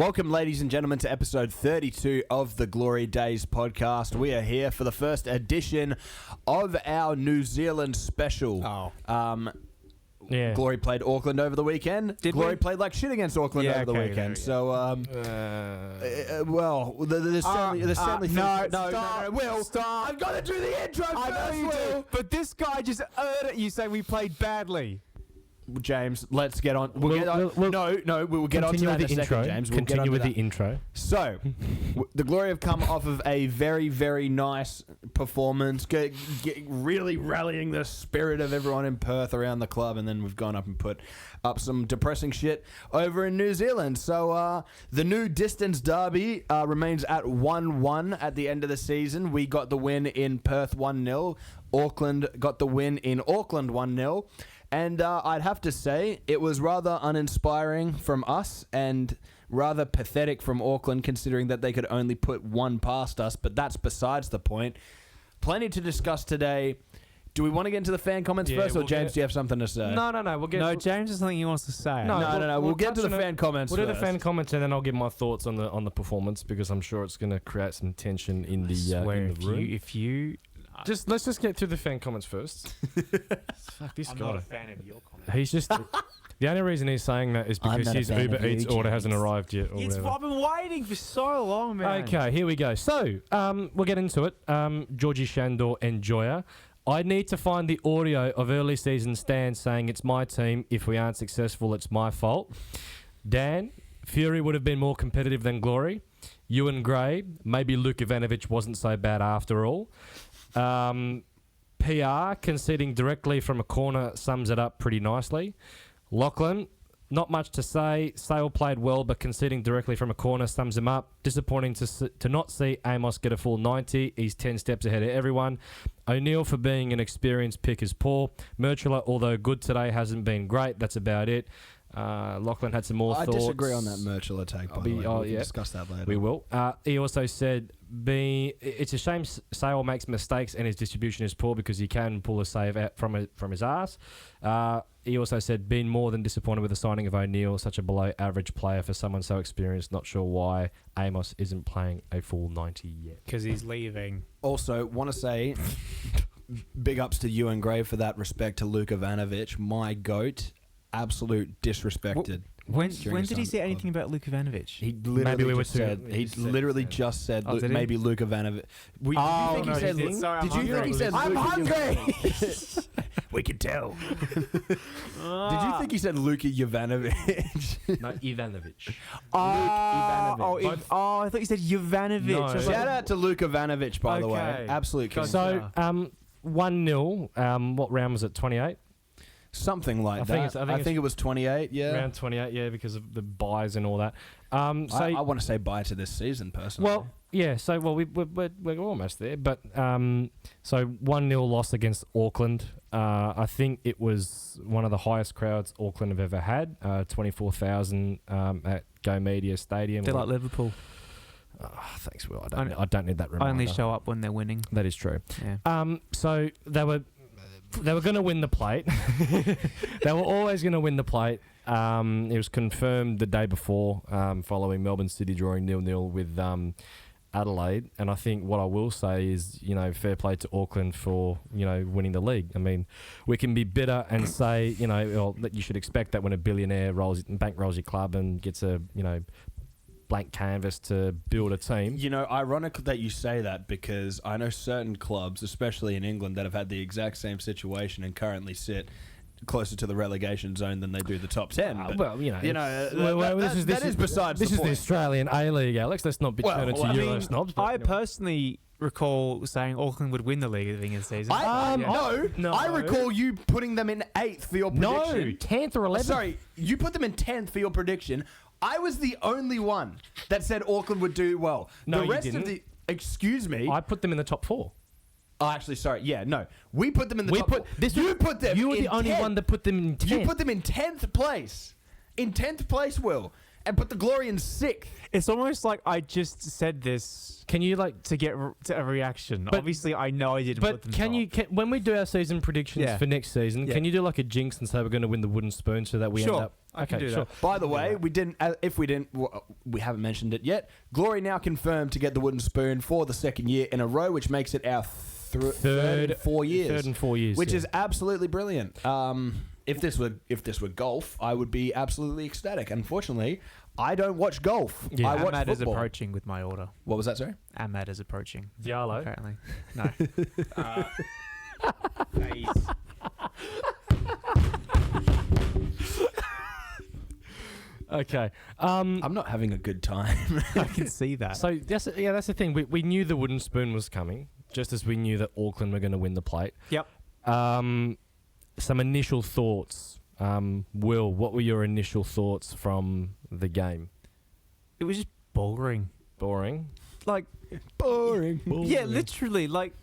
Welcome, ladies and gentlemen, to episode 32 of the Glory Days podcast. We are here for the first edition of our New Zealand special. Yeah. Glory played Auckland over the weekend. Glory played like shit against Auckland over the weekend. So, there's certainly No, Will, stop. I've got to do the intro I know first, you Will. do, but this guy just erred at you saying we played badly. James, let's get on. We'll get on to that in a second, James. We'll continue with the intro. So, the Glory have come off of a very, very nice performance, really rallying the spirit of everyone in Perth around the club, and then we've gone up and put up some depressing shit over in New Zealand. So, the new distance derby remains at 1-1 at the end of the season. We got the win in Perth 1-0. Auckland got the win in Auckland 1-0. And I'd have to say it was rather uninspiring from us and rather pathetic from Auckland, considering that they could only put one past us. But that's besides the point. Plenty to discuss today. Do we want to get into the fan comments first, or James, do you have something to say? No. James has something he wants to say. No. We'll get to the fan comments We'll do the first. fan comments, and then I'll give my thoughts on the performance, because I'm sure it's going to create some tension in the room. Let's just get through the fan comments first. Fuck this guy. I'm not a fan of your comments. He's just the only reason he's saying that is because his Uber Eats order hasn't arrived yet. I've been waiting for so long, man. Okay, here we go. So, we'll get into it. Georgie Shandor and Joya. I need to find the audio of early season Stan saying it's my team. If we aren't successful, it's my fault. Dan, Fury would have been more competitive than Glory. Ewan Gray, maybe Luke Ivanovic wasn't so bad after all. PR, conceding directly from a corner, sums it up pretty nicely. Lachlan, not much to say. Sale played well, but conceding directly from a corner sums him up. Disappointing to not see Amos get a full 90. He's 10 steps ahead of everyone. O'Neill, for being an experienced pick, is poor. Merchula, although good today, hasn't been great. That's about it. Lachlan had some more thoughts. I disagree on that Merchula take, by the way. We can discuss that later. We will. He also said, it's a shame Sale makes mistakes and his distribution is poor, because he can pull a save out from his arse. He also said, being more than disappointed with the signing of O'Neill, such a below-average player for someone so experienced. Not sure why Amos isn't playing a full 90 yet. Because he's leaving. Also, want to say big ups to Ewan Gray for that respect to Luke Ivanovic, my GOAT. Absolute disrespected. When did he say anything about Luke Ivanovic? He literally just said maybe Luke Ivanovic. Did you think he said I'm hungry. We can tell. Did you think he said Luka Jovanovic? No, Ivanovic. I thought you said Jovanovic. No. Shout out to Luka Ivanovic, by the way. Absolute king. So, 1-0. What round was it? 28? Something like that. I think it was 28, yeah. Around 28, yeah, because of the buys and all that. I want to say bye to this season, personally. Well, yeah, so we're almost there. But so 1-0 loss against Auckland. I think it was one of the highest crowds Auckland have ever had. 24,000 at Go Media Stadium. They're like Liverpool. Thanks, Will. I don't need that reminder. Only show up when they're winning. That is true. Yeah. So they were going to win the plate. They were always going to win the plate. It was confirmed the day before, following Melbourne City drawing 0-0 with Adelaide. And I think what I will say is, fair play to Auckland for, winning the league. I mean, we can be bitter and say, that you should expect that when a billionaire bankrolls your club and gets a, blank canvas to build a team. Ironic that you say that, because I know certain clubs, especially in England, that have had the exact same situation and currently sit closer to the relegation zone than they do the top 10. That is besides the point. This is the Australian A-League, Alex. Let's not be turned into Euro snobs. I personally recall saying Auckland would win the league at the beginning of the season. No. I recall you putting them in 8th for your prediction. No, 10th or 11th. Sorry, you put them in 10th for your prediction. I was the only one that said Auckland would do well. No, the rest you didn't. Excuse me. I put them in the top 4. Oh, actually, sorry. Yeah, no. We put them in the top 4. You were the only one that put them in 10th. You put them in 10th place. In 10th place, Will. And put the Glory in 6th. It's almost like I just said this. Can you to get a reaction? But, obviously, I know I didn't. But put them top. When we do our season predictions for next season, can you do like a jinx and say we're going to win the wooden spoon so that we end up I can Okay, do sure. that. By the I can do way, that. we haven't mentioned it yet. Glory now confirmed to get the wooden spoon for the second year in a row, which makes it our third in 4 years. Third and 4 years. Which yeah. is absolutely brilliant. If this were golf, I would be absolutely ecstatic. Unfortunately, I don't watch golf. Yeah. I watch Ahmad is football. approaching with my order. What was that, sorry? Ahmad is approaching. Diallo. Apparently. No. Okay. I'm not having a good time. I can see that. So that's the thing. We knew the wooden spoon was coming, just as we knew that Auckland were going to win the plate. Yep. Some initial thoughts. Will, what were your initial thoughts from the game? It was just boring. Boring. Like, Boring. yeah, literally. Like,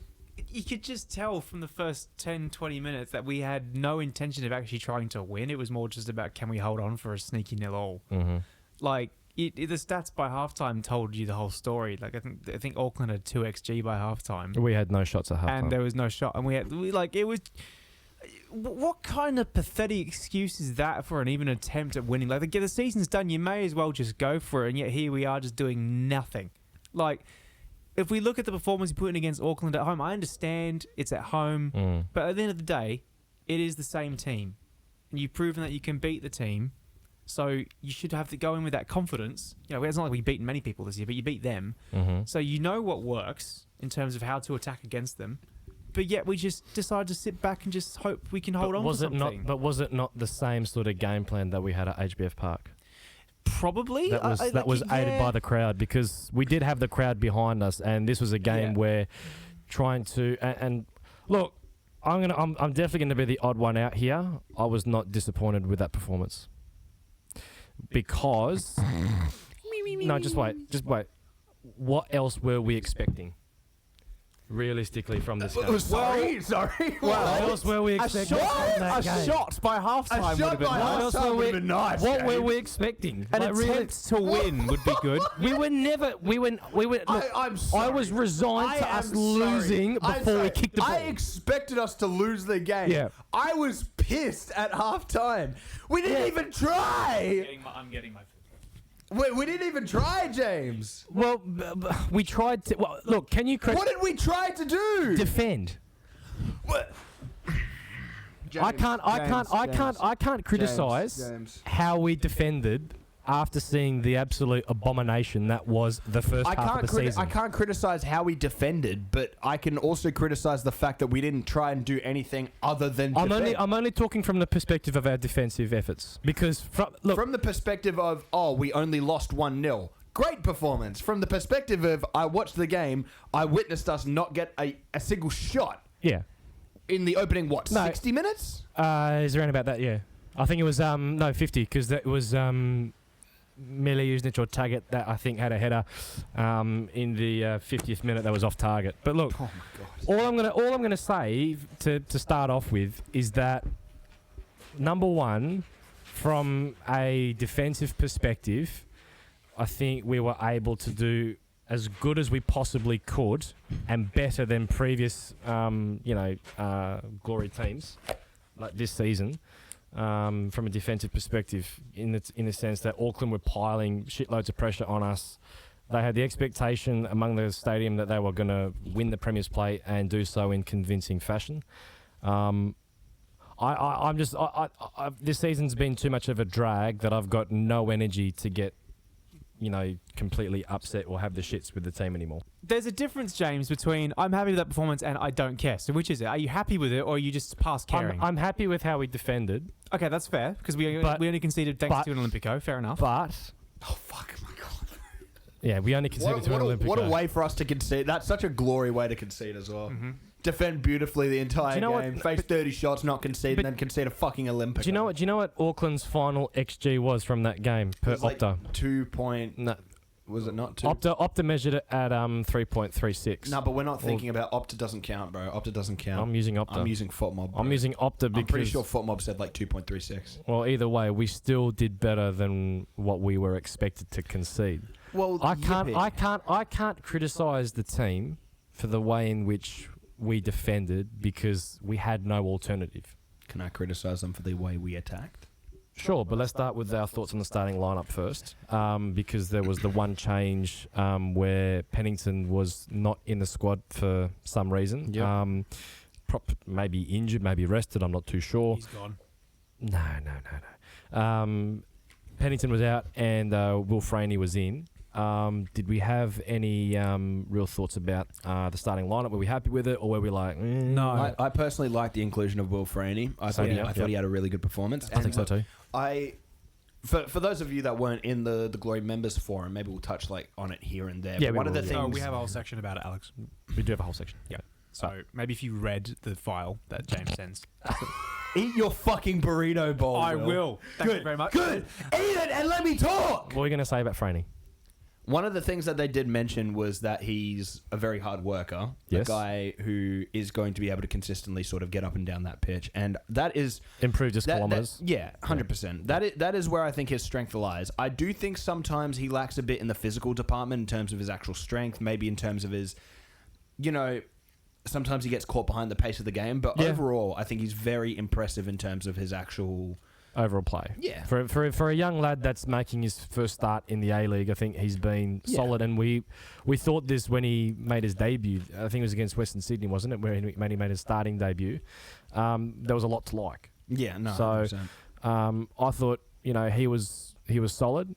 you could just tell from the first 10, 20 minutes that we had no intention of actually trying to win. It was more just about, can we hold on for a sneaky 0-all? Mm-hmm. Like, the stats by halftime told you the whole story. Like, I think Auckland had 2 XG by halftime. We had no shots at halftime. And there was no shot. And it was... What kind of pathetic excuse is that for an even attempt at winning? Like, the season's done. You may as well just go for it. And yet here we are just doing nothing. Like, if we look at the performance you put in against Auckland at home, I understand it's at home. But at the end of the day, it is the same team. And you've proven that you can beat the team. So you should have to go in with that confidence. You know, it's not like we've beaten many people this year, but you beat them. Mm-hmm. So you know what works in terms of how to attack against them. But yet we just decided to sit back and just hope we can hold on to something. Was it not the same sort of game plan that we had at HBF Park? Probably. That was aided by the crowd, because we did have the crowd behind us, and this was a game where trying to and look, I'm definitely gonna be the odd one out here. I was not disappointed with that performance because no, just wait. What else were we expecting? Realistically, from this game. Sorry. What else were we expecting from that game? shot by halftime would have been nice. would have been nice. What were we expecting? An Like, really, attempt to win would be good. we were. Look, I'm sorry. I was resigned to I us am losing sorry. I'm before we sorry. kicked the ball. I expected us to lose the game. Yeah. I was pissed at halftime. We didn't even try. I'm getting my food. We didn't even try, James. Well, we tried to. Well, look, can you What did we try to do? defend? What? I can't criticize James. how we defended after seeing the absolute abomination that was the first half of the season. I can't criticize how we defended, but I can also criticize the fact that we didn't try and do anything other than defend. I'm only talking from the perspective of our defensive efforts, because from the perspective of, we only lost 1-0. Great performance. From the perspective of, I watched the game, I witnessed us not get a single shot yeah, in the opening, No. 60 minutes? is around about that. Yeah, I think it was 50, because that was Mele Usnich or Taggart that I think had a header in the 50th minute that was off target. But look, Oh my God. all I'm gonna say to start off with is that, number one, from a defensive perspective, I think we were able to do as good as we possibly could and better than previous glory teams like this season. From a defensive perspective, in the sense that Auckland were piling shitloads of pressure on us. They had the expectation among the stadium that they were going to win the Premier's Plate and do so in convincing fashion. This season's been too much of a drag that I've got no energy to get, completely upset or have the shits with the team anymore. There's a difference, James, between I'm happy with that performance and I don't care. So which is it? Are you happy with it, or are you just past caring? I'm happy with how we defended, Okay, that's fair, because we only conceded thanks to an Olympico. Fair enough. but Oh, fuck my God. yeah, we only conceded to an Olympic. What a way for us to concede. That's such a glory way to concede as well. Mm-hmm. Defend beautifully the entire Do you know game. what- Face 30 shots, not concede, and then concede a fucking Olympic. Do you know what Auckland's final XG was from that game per Opta? 2 point. No, Was it not 2? Opta measured it at 3.36. No, but we're not thinking about Opta doesn't count, bro. Opta doesn't count. I'm using Opta. I'm using FootMob. I'm using Opta because I'm pretty sure FootMob said like 2.36. Well, either way, we still did better than what we were expected to concede. Well, I can't criticize the team for the way in which we defended because we had no alternative. Can I criticize them for the way we attacked? Sure, but let's start with our thoughts on the starting lineup first, because there was the one change where Pennington was not in the squad for some reason. Yep. Maybe injured, maybe rested. I'm not too sure. He's gone. No. Pennington was out and Will Franey was in. Did we have any real thoughts about the starting lineup? Were we happy with it, or were we like, No. I personally like the inclusion of Will Franey. I thought he had a really good performance. I think so too. For those of you that weren't in the Glory members forum, maybe we'll touch on it here and there. Yeah, but one of the will, things yeah. Oh, we have a whole section about it, Alex. We do have a whole section. Yeah. So maybe if you read the file that James sends. Eat your fucking burrito bowl. I will. Thank you very much. Good. Eat it and let me talk. What are you going to say about Franey? One of the things that they did mention was that he's a very hard worker. Yes. A guy who is going to be able to consistently sort of get up and down that pitch. And that is... Improved his kilometres. Yeah, 100%. That is where I think his strength lies. I do think sometimes he lacks a bit in the physical department in terms of his actual strength, maybe in terms of his... sometimes he gets caught behind the pace of the game. But overall, I think he's very impressive in terms of his actual... overall play. Yeah. For a young lad that's making his first start in the A-League, I think he's been solid. And we thought this when he made his debut. I think it was against Western Sydney, wasn't it, where he made his starting debut. There was a lot to like. Yeah, no, so 100%. I thought he was solid.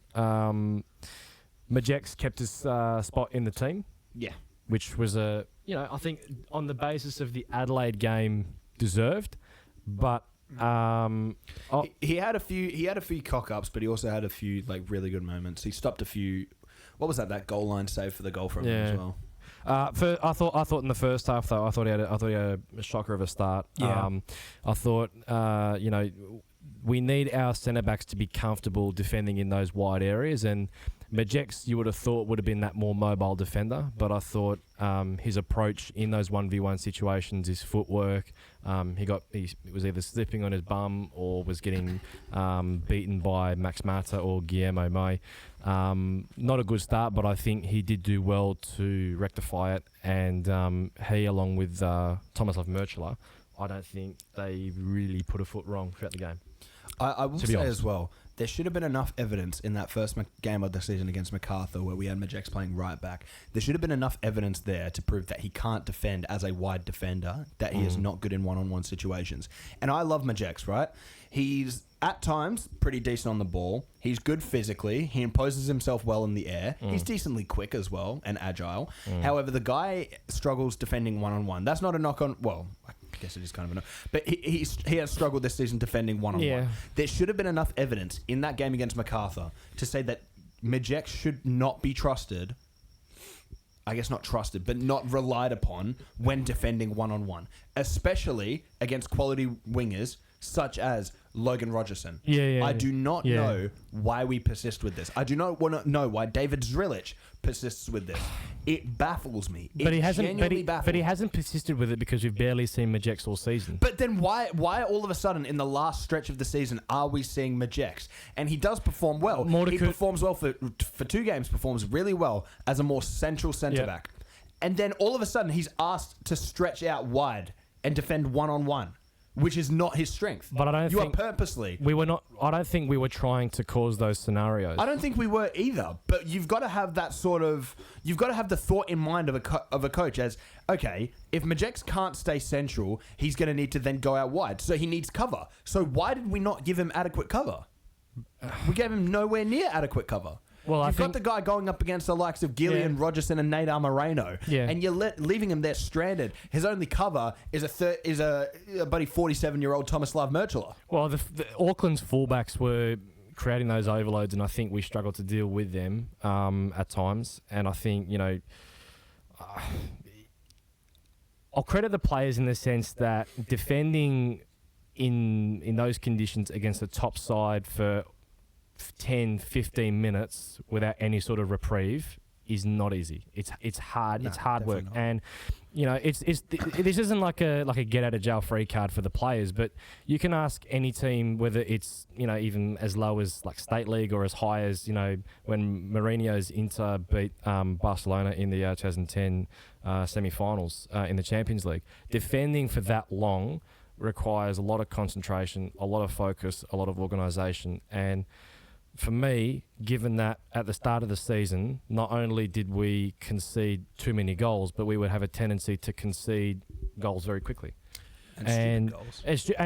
Majex kept his spot in the team. Yeah. Which was I think on the basis of the Adelaide game deserved, but. He had a few cock ups, but he also had a few really good moments. He stopped a few. What was that goal line save for the goal from him as well? I thought in the first half though, I thought he had a shocker of a start. Yeah. I thought we need our centre backs to be comfortable defending in those wide areas, and Majex, you would have thought, would have been that more mobile defender, but I thought his approach in those 1v1 situations, his footwork, he was either slipping on his bum or was getting beaten by Max Mata or Guillermo May. Not a good start, but I think he did do well to rectify it, and he, along with Tomislav Merchela, I don't think they really put a foot wrong throughout the game. I will say as well, there should have been enough evidence in that first game of the season against MacArthur where we had Majex playing right back. There should have been enough evidence there to prove that he can't defend as a wide defender, that he is not good in one-on-one situations. And I love Majex, right? He's, at times, pretty decent on the ball. He's good physically. He imposes himself well in the air. He's decently quick as well and agile. However, the guy struggles defending one-on-one. That's not a knock on... Well, I guess it is kind of a knock. But he has struggled this season defending one-on-one. Yeah. There should have been enough evidence in that game against MacArthur to say that Majex should not be trusted... I guess not trusted, but not relied upon when defending one-on-one. Especially against quality wingers such as Logan Rogerson. I do not know why we persist with this. I do not want to know why David Zrilic persists with this. It baffles me. But he hasn't. Baffles But he hasn't persisted with it because we've barely seen Majex all season. But then why all of a sudden in the last stretch of the season are we seeing Majex? And he does perform well. He performs well for 2 games. Performs really well as a more central centre back. And then all of a sudden he's asked to stretch out wide and defend one-on-one, which is not his strength. But I don't think are purposely. We were not. I don't think we were trying to cause those scenarios. I don't think we were either. But you've got to have that sort of. You've got to have the thought in mind of a coach as, okay, if Majex can't stay central, he's going to need to then go out wide. So he needs cover. So why did we not give him adequate cover? We gave him nowhere near adequate cover. Well, You've got the guy going up against the likes of Gillian Rogerson and Nate Moreno, and you're leaving him there stranded. His only cover is a buddy 47-year-old Tomislav Merchela. Well, the Auckland's fullbacks were creating those overloads, and I think we struggled to deal with them at times. And I think I'll credit the players in the sense that defending in those conditions against the top side for 10, 15 minutes without any sort of reprieve is not easy. It's hard. No, it's hard work, not. and this isn't like a get out of jail free card for the players. But you can ask any team, whether it's even as low as like State League or as high as when Mourinho's Inter beat Barcelona in the 2010 semi-finals in the Champions League. Defending for that long requires a lot of concentration, a lot of focus, a lot of organisation. And for me, given that at the start of the season, not only did we concede too many goals, but we would have a tendency to concede goals very quickly. And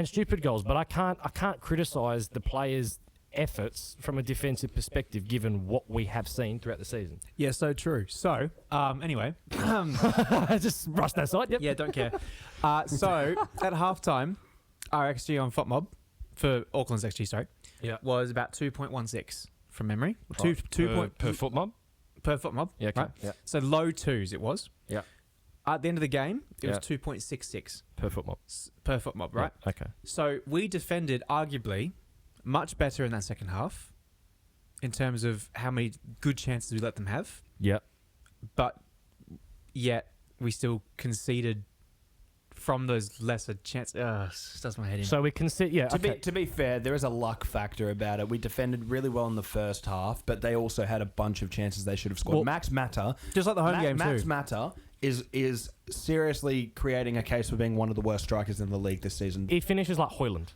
stupid goals. But I can't criticise the players' efforts from a defensive perspective, given what we have seen throughout the season. Yeah, so true. So, anyway. Just brush that side, yep. Yeah, don't care. So, at halftime, our XG on FOTMob, for Auckland's XG, sorry, was about 2.16 from memory. Per FOTMob? Per FOTMob, yeah, okay. right? Yeah. So, low twos it was. Yeah. At the end of the game, it was 2.66. Per FOTMob. Per FOTMob, right? Yeah, okay. So, we defended arguably much better in that second half in terms of how many good chances we let them have. Yeah. But yet we still conceded from those lesser chances. Does my head in. So we concede, yeah. To be fair, there is a luck factor about it. We defended really well in the first half, but they also had a bunch of chances they should have scored. Well, Max Mata, just like the home game Max too. Mata is seriously creating a case for being one of the worst strikers in the league this season. He finishes like Hoyland.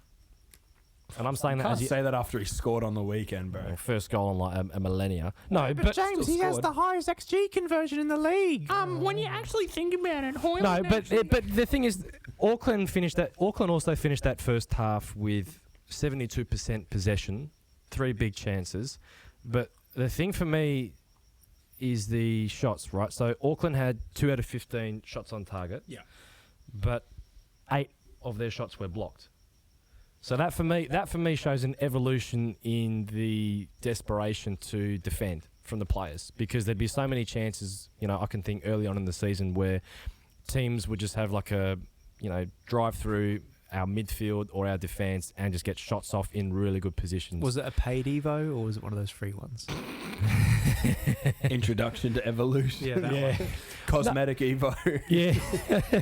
And I'm saying that Can't as you say that after he scored on the weekend, bro. first goal in like a millennia. No, but James, he has the highest XG conversion in the league. When you actually think about it, Hoyland no, but actually- but the thing is, Auckland also finished that first half with 72% possession, 3 big chances. But the thing for me is the shots, right? So Auckland had 2 out of 15 shots on target. Yeah. But 8 of their shots were blocked. So that for me shows an evolution in the desperation to defend from the players, because there'd be so many chances, I can think early on in the season where teams would just have like a, drive through our midfield or our defence and just get shots off in really good positions. Was it a paid Evo or was it one of those free ones? Introduction to evolution. Yeah, that one. Cosmetic Evo. Yeah.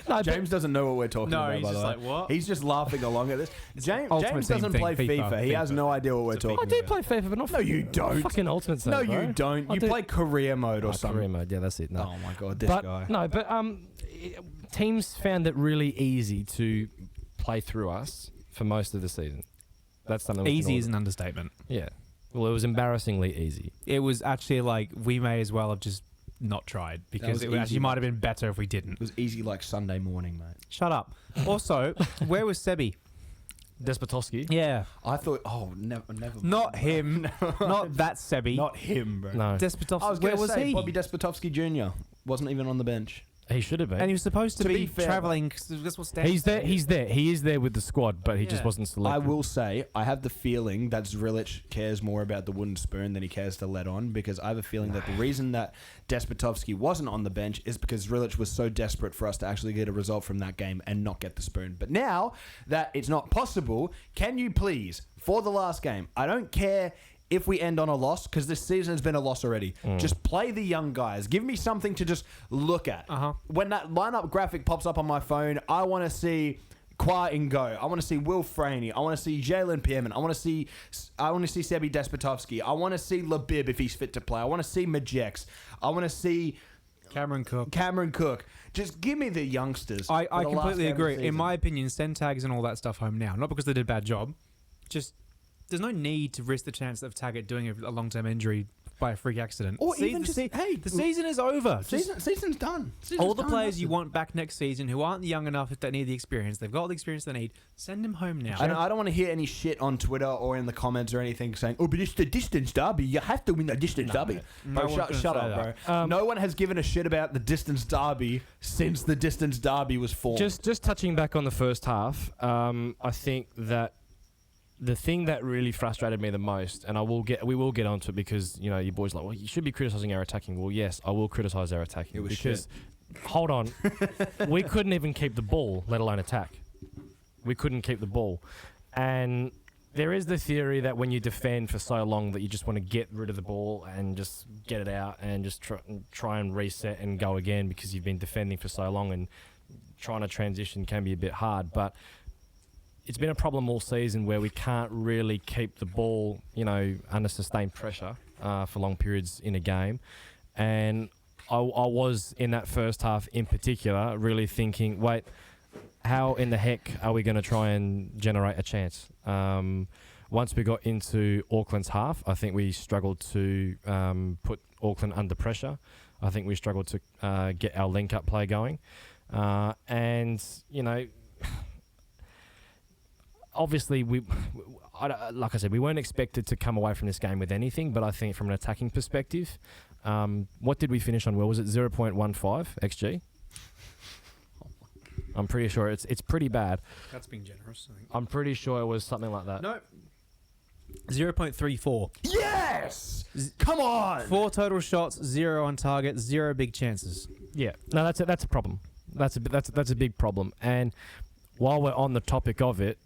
No, James doesn't know what we're talking No, about, he's by the just way. like, what? He's just laughing along at this. James Ultimate Team doesn't thing, play FIFA. He has FIFA. no idea what we're It's a talking I do about. play FIFA, but not No, you don't. fucking Ultimate Team. No, bro. you don't. I You do. play career mode or something. Career mode, yeah, that's it. No. Oh my god, this but guy. no, but teams found it really easy to play through us for most of the season. That's something we can Easy all- is an understatement. Yeah. Well, it was embarrassingly easy. It was actually like we may as well have just not tried because was it easy, actually might have mate. been better if we didn't. It was easy like Sunday morning, mate. Shut up. Also, where was Sebi? Despotovsky? Yeah. I thought, never. Not him. Not that Sebi. Not him, bro. No. Despotovsky. I was Where going to was say he? Bobby Despotovsky Jr. wasn't even on the bench. He should have been. And he was supposed to, To be be fair, travelling. That's what stands. He's there. He's there. He is there with the squad, but he just Yeah. wasn't selected. I will say, I have the feeling that Zrilic cares more about the wooden spoon than he cares to let on, because I have a feeling that the reason that Despotovsky wasn't on the bench is because Zrilic was so desperate for us to actually get a result from that game and not get the spoon. But now that it's not possible, can you please, for the last game, I don't care if we end on a loss, because this season has been a loss already. Just play the young guys. Give me something to just look at. When that lineup graphic pops up on my phone, I want to see Kwa Ingo. I want to see Will Franey. I want to see Jalen Pierman. I want to see Sebi Despotovsky. I want to see Labib if he's fit to play. I want to see Majex. I want to see Cameron Cook. Just give me the youngsters. I for the last completely game of the agree. In season. my opinion, send tags and all that stuff home now. Not because they did a bad job. Just there's no need to risk the chance of Taggart doing a long-term injury by a freak accident. Or even just, hey, the season is over. Season's done. All the players you want back next season who aren't young enough that need the experience, they've got the experience they need, send them home now. I don't want to hear any shit on Twitter or in the comments or anything saying, "Oh, but it's the distance derby. You have to win the distance derby." no Bro, one's shut gonna up, say bro. No one has given a shit about the distance derby since the distance derby was formed. Just touching back on the first half, I think that the thing that really frustrated me the most, and we will get onto it because your boys are like, well, you should be criticising our attacking. Well, yes, I will criticise our attacking. It was because hold on, we couldn't even keep the ball, let alone attack. We couldn't keep the ball, and there is the theory that when you defend for so long that you just want to get rid of the ball and just get it out and just try and reset and go again because you've been defending for so long, and trying to transition can be a bit hard, but it's been a problem all season where we can't really keep the ball, under sustained pressure for long periods in a game. And I was, in that first half in particular, really thinking, wait, how in the heck are we going to try and generate a chance? Once we got into Auckland's half, I think we struggled to put Auckland under pressure. I think we struggled to get our link-up play going. And, you know, obviously, like I said, we weren't expected to come away from this game with anything, but I think from an attacking perspective, what did we finish on, Will? Was it 0.15 XG? I'm pretty sure it's pretty bad. That's being generous, I think. I'm pretty sure it was something like that. No. 0.34. Yes! Come on! 4 total shots, 0 on target, 0 big chances. Yeah, no, that's a problem. That's a big problem. And while we're on the topic of it,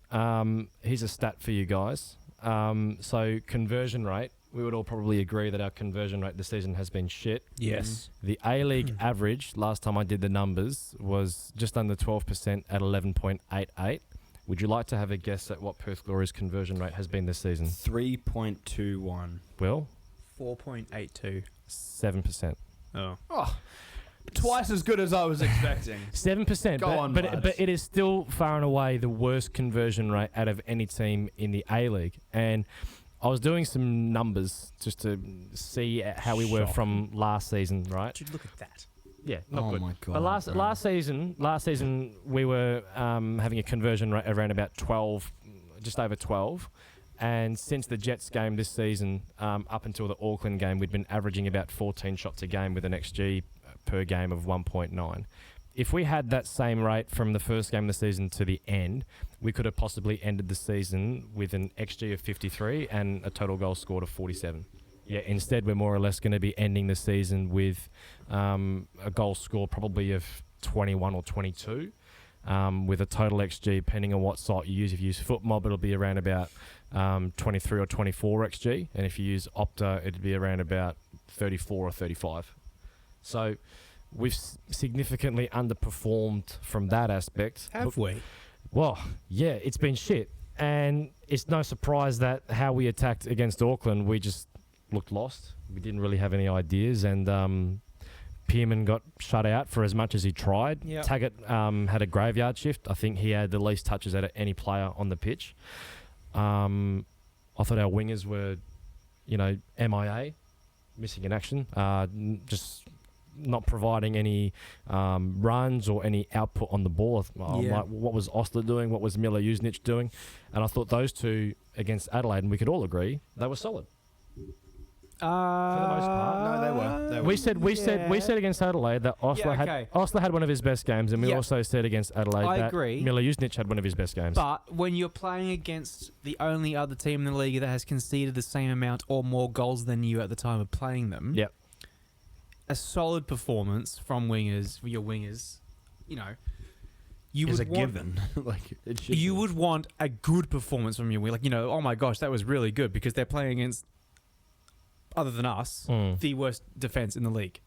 here's a stat for you guys. So conversion rate, we would all probably agree that our conversion rate this season has been shit. Yes. The A-League average, last time I did the numbers, was just under 12% at 11.88. Would you like to have a guess at what Perth Glory's conversion rate has been this season? 3.21. Will? 4.82. 7%. Oh. Twice as good as I was expecting. 7%. Go on, but Buds. it is still far and away the worst conversion rate out of any team in the A-League. And I was doing some numbers just to see how we were from last season, right? Did you look at that? Yeah, not good. My God. But last season we were having a conversion rate around about 12, just over 12. And since the Jets game this season, up until the Auckland game, we'd been averaging about 14 shots a game with an XG per game of 1.9. If we had that same rate from the first game of the season to the end, we could have possibly ended the season with an XG of 53 and a total goals scored of 47. Yeah, instead we're more or less going to be ending the season with a goal score probably of 21 or 22, with a total XG, depending on what site you use. If you use FootMob, it'll be around about 23 or 24 XG, and if you use Opta, it'd be around about 34 or 35. So we've significantly underperformed from that aspect. Have we? Well, yeah, it's been shit. And it's no surprise that how we attacked against Auckland, we just looked lost. We didn't really have any ideas, and Pearman got shut out for as much as he tried. Yep. Taggart had a graveyard shift. I think he had the least touches out of any player on the pitch. I thought our wingers were, MIA, missing in action, just not providing any runs or any output on the ball. Like, what was Osler doing? What was Miller Jusnic doing? And I thought those two against Adelaide, and we could all agree, they were solid. For the most part. No, they were. We said against Adelaide that Osler had one of his best games, and we also said against Adelaide that agree. Miller Jusnic had one of his best games. But when you're playing against the only other team in the league that has conceded the same amount or more goals than you at the time of playing them, yep. A solid performance from your wingers, you is would a want, given. You would want a good performance from your wing. Oh my gosh, that was really good, because they're playing against, other than us, the worst defense in the league.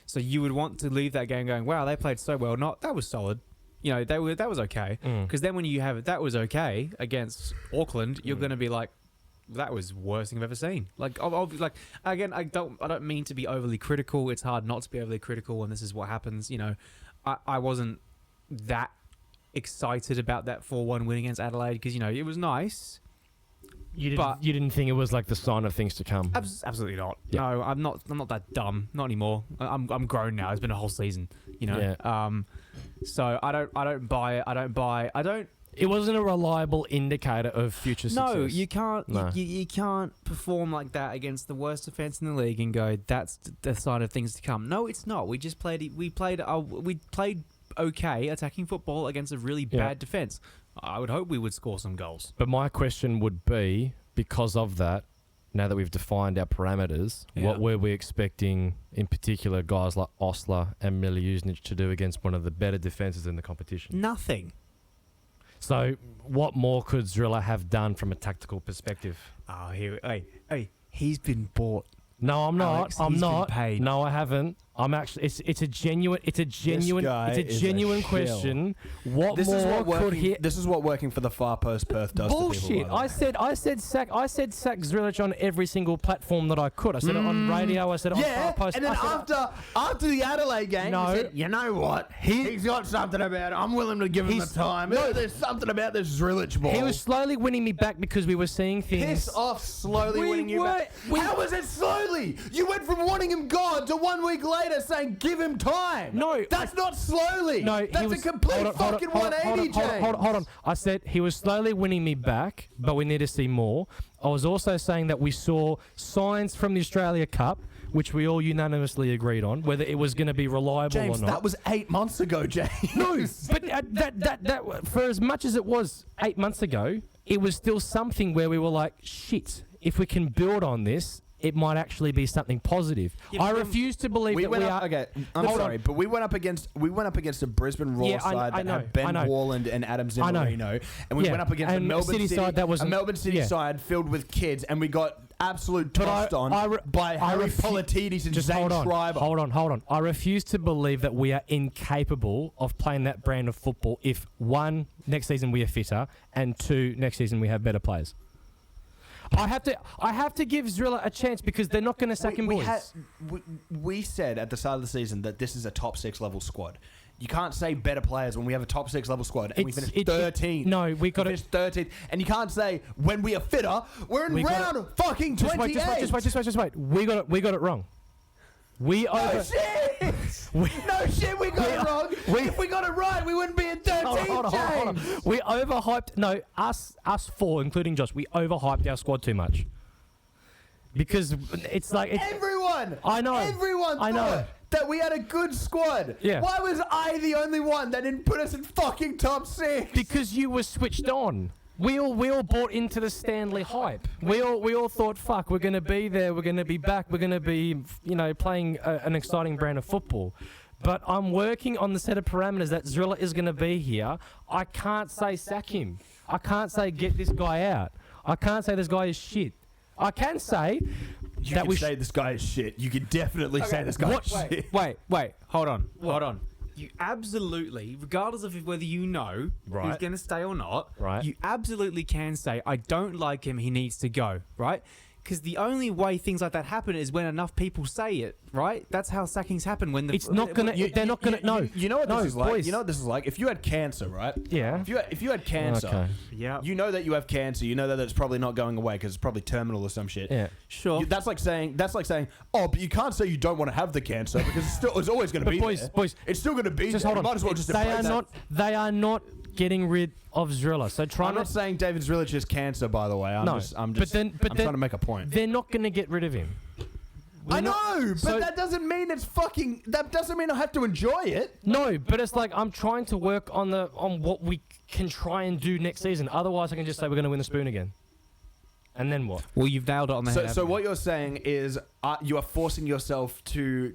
So you would want to leave that game going, wow, they played so well. That was solid. That was okay. Because then when you have it, that was okay against Auckland, you're going to be like, that was the worst thing I've ever seen. Again, I don't mean to be overly critical. It's hard not to be overly critical, and this is what happens. I wasn't that excited about that 4-1 win against Adelaide, because it was nice. You didn't think it was like the sign of things to come? Absolutely not. Yep. No, I'm not that dumb. Not anymore. I'm grown now. It's been a whole season. Yeah. So I don't buy it. It wasn't a reliable indicator of future success. No, you can't. No. You can't perform like that against the worst defense in the league and go, that's the sign of things to come. No, it's not. We just played. We played okay attacking football against a really bad defense. I would hope we would score some goals. But my question would be, because of that, now that we've defined our parameters, what were we expecting, in particular, guys like Osler and Miller Jusnic to do against one of the better defences in the competition? Nothing. So what more could Zrilla have done from a tactical perspective? Oh, hey, he's been bought. No, I'm not. Alex, I'm he's not. been paid. No, I haven't. I'm actually. It's a genuine guy is a shill. question. What This more is what could working. he? This is what working for the far post Perth does to Bullshit! people. by the way. I said sack Zrilich on every single platform that I could. I said it on radio. I said it on Yeah, far post. and then I said after the Adelaide game, No. he said, you know what? He's got something about it. I'm willing to give him the time. No. There's something about this Zrilich ball. he was slowly winning me back because we were seeing things. Piss off, slowly We winning you were- back. How was it slowly? You went from wanting him gone to 1 week later saying, give him time. No, That's not slowly. No, That's he was, a complete hold on, hold on, fucking hold on, 180, James. hold on. I said he was slowly winning me back, but we need to see more. I was also saying that we saw signs from the Australia Cup, which we all unanimously agreed on, whether it was going to be reliable James, or not. that was 8 months ago, James. No, but that for as much as it was 8 months ago, it was still something where we were like, shit, if we can build on this, it might actually be something positive. Yeah, I but refuse to believe We that went we up. are. Okay, I'm Hold sorry, on. but we went up against a Brisbane Raw Yeah, side I that know, had Ben I know. Warland and Adam I know. Zimmerino, and we Yeah, went up against a and Melbourne City side that was a Melbourne City yeah. side filled with kids, and we got absolute But tossed on by I Harry refu- Politidis and Just Zane hold on, Schreiber. hold on. I refuse to believe that we are incapable of playing that brand of football if, one, next season we are fitter, and two, next season we have better players. I have to give Zrilla a chance because they're not going to sack him, boys. We said at the start of the season that this is a top 6 level squad. You can't say better players when we have a top 6 level squad and we finished 13th. No, we got it. finished 13th, and you can't say when we are fitter, we're in round fucking 28. Just wait. We got it wrong. We No shit! No shit, we got it wrong. If we got it right, we wouldn't be in 13th, Hold on. James. We overhyped. No, us four, including Josh, we overhyped our squad too much. Because it's like Everyone! I know. Everyone I know. thought that we had a good squad. Yeah. Why was I the only one that didn't put us in fucking top 6? because you were switched on. We all bought into the Stanley hype. We all thought, fuck, we're going to be there. We're going to be back. We're going to be, playing an exciting brand of football. But I'm working on the set of parameters that Zrilla is going to be here. I can't say sack him. I can't say get this guy out. I can't say this guy is shit. I can say You that can we say this guy is shit. You can definitely say this guy is shit. Wait, hold on. You absolutely, regardless of whether you know who's Right. going to stay or not, Right. you absolutely can say, I don't like him, he needs to go, right? Because the only way things like that happen is when enough people say it, right? That's how sackings happen. When the It's not gonna. They're not gonna. No. You know what No, this is like? boys. You know what this is like? If you had cancer, right? Yeah. If you had cancer, Okay. Yeah, you know that you have cancer. You know that it's probably not going away because it's probably terminal or some shit. Yeah. sure. That's like saying, oh, but you can't say you don't want to have the cancer because it's always going to But be boys, there. boys, It's still going to be just there. hold on. You might as well just they embrace are that. not. They are not getting rid of Zrilla. So try I'm not. not saying David Zrilic is cancer, by the way. I'm No, just but then trying to make a point. They're not going to get rid of him. I know, but so- that doesn't mean that doesn't mean I have to enjoy it. No, but it's like I'm trying to work on what we can try and do next season. Otherwise, I can just say we're going to win the spoon again. And then what? Well, you've nailed it on the head. So haven't what you? you're saying is you are forcing yourself to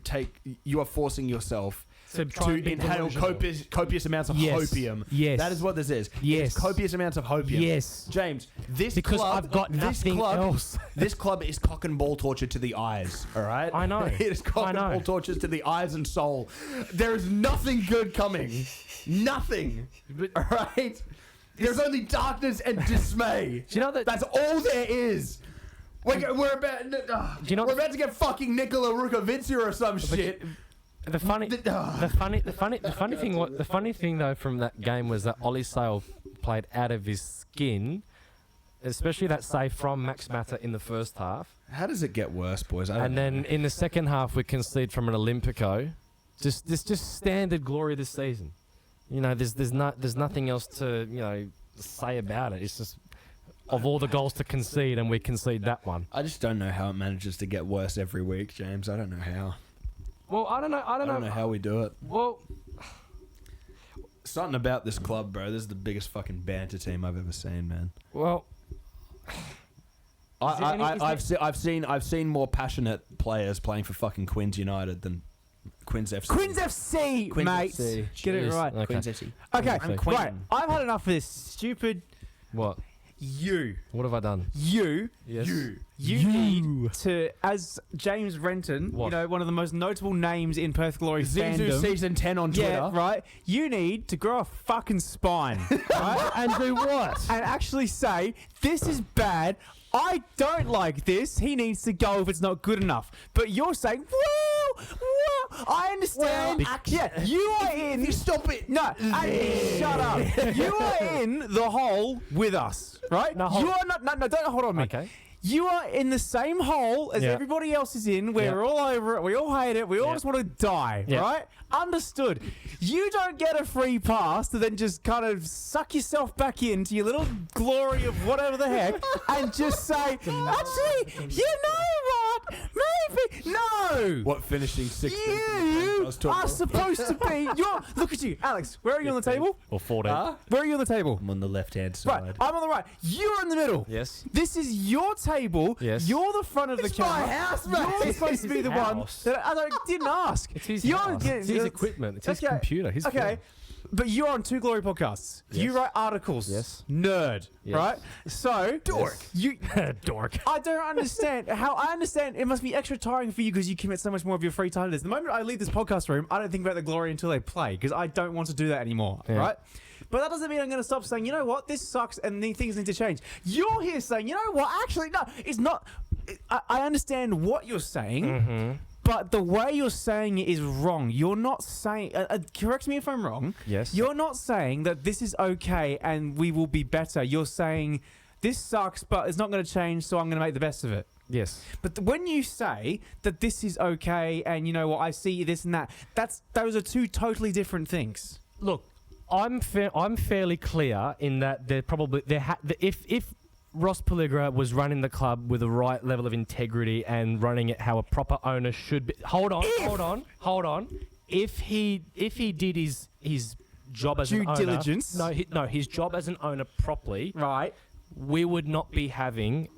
So try and be inhale delusional. copious amounts of Yes. hopium. Yes. That is what this is. Yes. It's copious amounts of hopium. Yes. James, this Because club, I've got this nothing club, else. This club is cock and ball torture to the eyes, all right? I know. It is cock I and know. ball tortures to the eyes and soul. There is nothing good coming. Nothing. All right? There's only darkness and dismay. Do you know that? That's all there is. We're about you know- we're about to get fucking Nikola Rukovica or some shit. The funny thing though from that game was that Ollie Sale played out of his skin, especially that save from Max Mata in the first half, How does it get worse, boys? I don't and know. then in the second half we concede from an Olympico. Just standard glory this season. There's nothing else to say about it. It's just of all the goals to concede, and we concede that one. I just don't know how it manages to get worse every week, James. I don't know how. Well, I don't know. I don't know how we do it. Well, Something about this club, bro. This is the biggest fucking banter team I've ever seen, man. well. I've seen more passionate players playing for fucking Quins United than Quins FC. Quins FC, Quins mate. FC. Get it Jeez. right. Okay. Quins FC. Okay, I'm right. I've had enough of this stupid. What? you. What have I done? You Yes. You need to, as James Renton, What? one of the most notable names in Perth Glory Zizu fandom. season 10 on Twitter. Yeah, right. You need to grow a fucking spine, right? And do what? And actually say, this is bad. I don't like this. He needs to go if it's not good enough. But you're saying, well, I understand. Well, you are in. You stop it. No, shut up. You are in the hole with us, right? No, hold- you are not. No, don't hold on me. Okay. You are in the same hole as Yeah. everybody else is in, where Yeah. we're all over it, we all hate it, we all Yeah. just want to die, Yeah. right? Understood. You don't get a free pass to then just kind of suck yourself back into your little glory of whatever the heck and just say, actually, you know what? Maybe. No! What, finishing 6th? You are supposed to be. Look at you, Alex. Where are you on the table? Or 14. Where are you on the table? I'm on the left-hand Right, side. I'm on the right. You're in the middle. Yes. This is your table. Yes. You're the front of the It's camera. my house, mate. You're supposed to be His the one house. that I didn't ask. It's his You're- house. yeah, It's his it's- equipment. It's his okay. computer. His Okay. phone. But you're on two Glory podcasts. Yes. You write articles. Yes. Nerd. Yes. Right? So Dork. You Dork. I don't understand how. I understand it must be extra tiring for you because you commit so much more of your free time to this. The moment I leave this podcast room, I don't think about the Glory until they play because I don't want to do that anymore. Yeah. Right? But that doesn't mean I'm going to stop saying, you know what, this sucks and things need to change. You're here saying, you know what, actually, no, it's not. I understand what you're saying. Mm-hmm. But the way you're saying it is wrong. You're not saying. Correct me if I'm wrong. Yes. You're not saying that this is okay and we will be better. You're saying this sucks, but it's not going to change, so I'm going to make the best of it. Yes. But when you say that this is okay and you know what, I see this and that, those are two totally different things. Look, I'm fairly clear in that if Ross Pelligra was running the club with the right level of integrity and running it how a proper owner should be. Hold on. If he did his job as Due an owner, diligence. No, his job as an owner properly, Right. we would not be having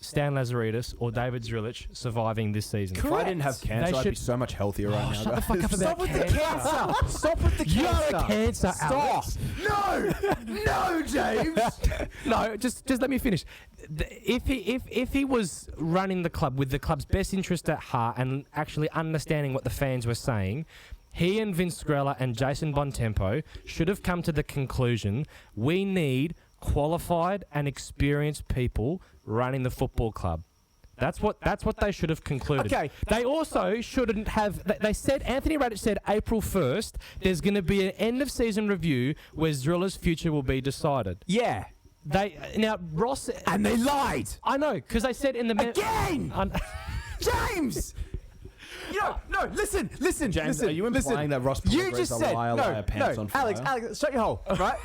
Stan Lazaridis or David Zrilich surviving this season. If I didn't have cancer, They I'd be should- so much healthier right now. Shut the fuck up Stop about with the cancer. Stop with the You cancer. are a cancer, Alex. No, James. No, just let me finish. If he was running the club with the club's best interest at heart and actually understanding what the fans were saying, he and Vince Grella and Jason Bontempo should have come to the conclusion we need qualified and experienced people running the football club. That's what they should have concluded. Okay. They also shouldn't have. They said Anthony Radic said April 1st. There's going to be an end of season review where Zrilla's future will be decided. Yeah. Now Ross And they lied. I know because they said in the Again! James! No, listen, James, listen. are you implying that Ross You Pelligra just is a said, liar, pants on fire? Alex, shut your hole, right?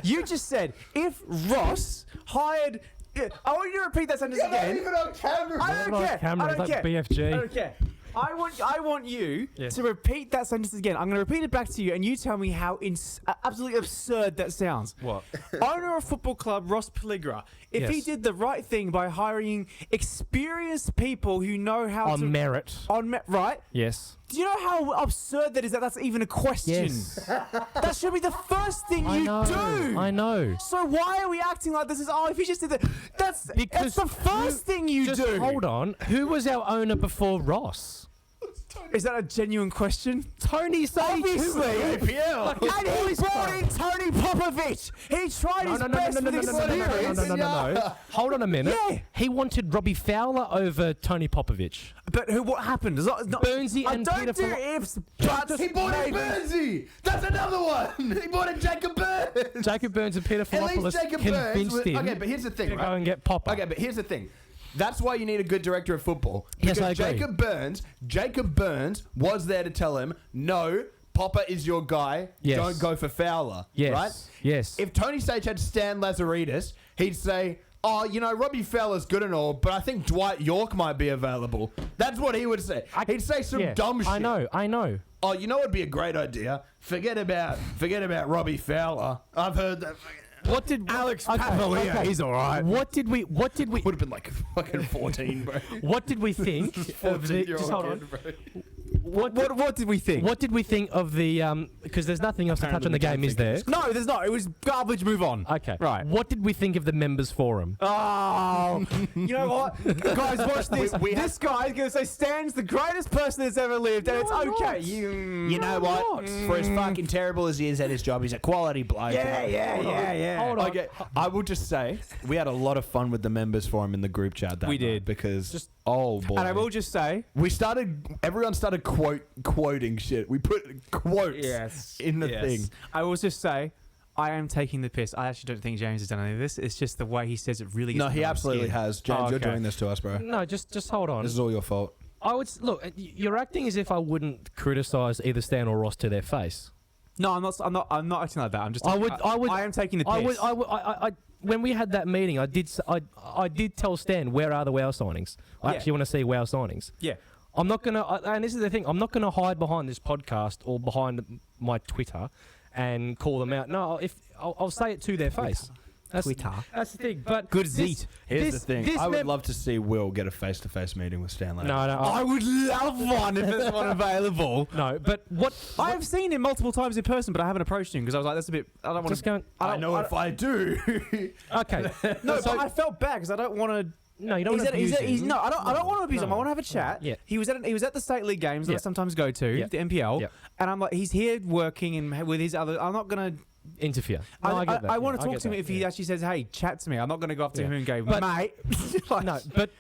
You just said, if Ross hired... Yeah, I want you to repeat that sentence again. on camera. I don't Not on care. camera, I it's don't like care. BFG. I don't care. I want you Yes. to repeat that sentence again. I'm going to repeat it back to you, and you tell me how absolutely absurd that sounds. What? Owner of football club Ross Pelligra, if he Yes. did the right thing by hiring experienced people who know how to On merit. right? Yes. Do you know how absurd that is? That's even a question. Yes. That should be the first thing I you know. do. I know. So why are we acting like this is? Oh, if he just did that, that's Because the first thing you Just do. hold on. Who was our owner before Ross? Is that a genuine question? Tony Sage. Obviously. And he brought in Tony Popovich. He tried his best with experience. No. Hold on a minute. Yeah. He wanted Robbie Fowler over Tony Popovich. But what happened? It's not, Burnsy I and don't Peter do Fala- ifs, buts, He bought in maybe. Burnsy. That's another one. He bought in Jacob Burns. Jacob Burns and Peter At least Filopoulos Jacob Burns. convinced him Okay, but here's the thing, to right? go and get Popper. Okay, but here's the thing. That's why you need a good director of football. Yes, Because I agree. Jacob Burns was there to tell him, no, Popper is your guy. Yes. Don't go for Fowler. Yes. Right? Yes. If Tony Sage had Stan Lazaridis, he'd say, oh, Robbie Fowler's good and all, but I think Dwight York might be available. That's what he would say. He'd say some Yeah, dumb shit. I know. Oh, you know what'd be a great idea? Forget about Robbie Fowler. I've heard that. What did Alex okay, Papalier, okay. he's all right. What did we Would have been like fucking 14, bro. what did we think of the 14-year-old just hold on. kid, bro. What did we think? What did we think of the? Because there's nothing else to touch on the game, is there? No, there's not. It was garbage. Move on. Okay. Right. What did we think of the members forum? Oh, you know what? Guys, watch this. This guy's going to say Stan's the greatest person that's ever lived, and No, it's I'm okay. not. You know what? For as fucking terrible as he is at his job, he's a quality bloke. Yeah. Hold on. Okay, I will just say we had a lot of fun with the members forum in the group chat. That We night did. because oh boy, And I will just say, everyone started quoting shit. We put quotes in the thing. I will just say, I am taking the piss. I actually don't think James has done any of this. It's just the way he says it really. No, gets he under my absolutely skin. has. James, Oh, you're okay. doing this to us, bro. No, just hold on. This is all your fault. I would look. You're acting as if I wouldn't criticize either Stan or Ross to their face. No, I'm not acting like that. I'm just. I would. I am taking the piss. I would. When we had that meeting, I did tell Stan, where are the WoW signings? I actually want to see WoW signings. Yeah. I'm not gonna. And this is the thing. I'm not gonna hide behind this podcast or behind my Twitter, and call them out. No, I'll say it to their face. That's the thing. But Good Zeet. Here's the thing. I would love to see Will get a face-to-face meeting with Stanley. No. I would love one if there's one available. No, but what I have seen him multiple times in person, but I haven't approached him because I was like, "That's a bit." I don't want just to. going. I know if I do. Okay. No, but I felt bad because I don't want to. No, you don't want to abuse him. No, I don't want to abuse him. I No. want to have a chat. Yeah. He was at the state league games that Yeah. I sometimes go to, Yeah. the NPL, Yeah. and I'm like, he's here working and with his other. I'm not gonna. Interfere. No, I get that. I want Yeah, to I talk get to him that. if he Yeah. actually says, "Hey, chat to me." I'm not going to go up to Yeah. him and go, But- "Mate." Like- No, but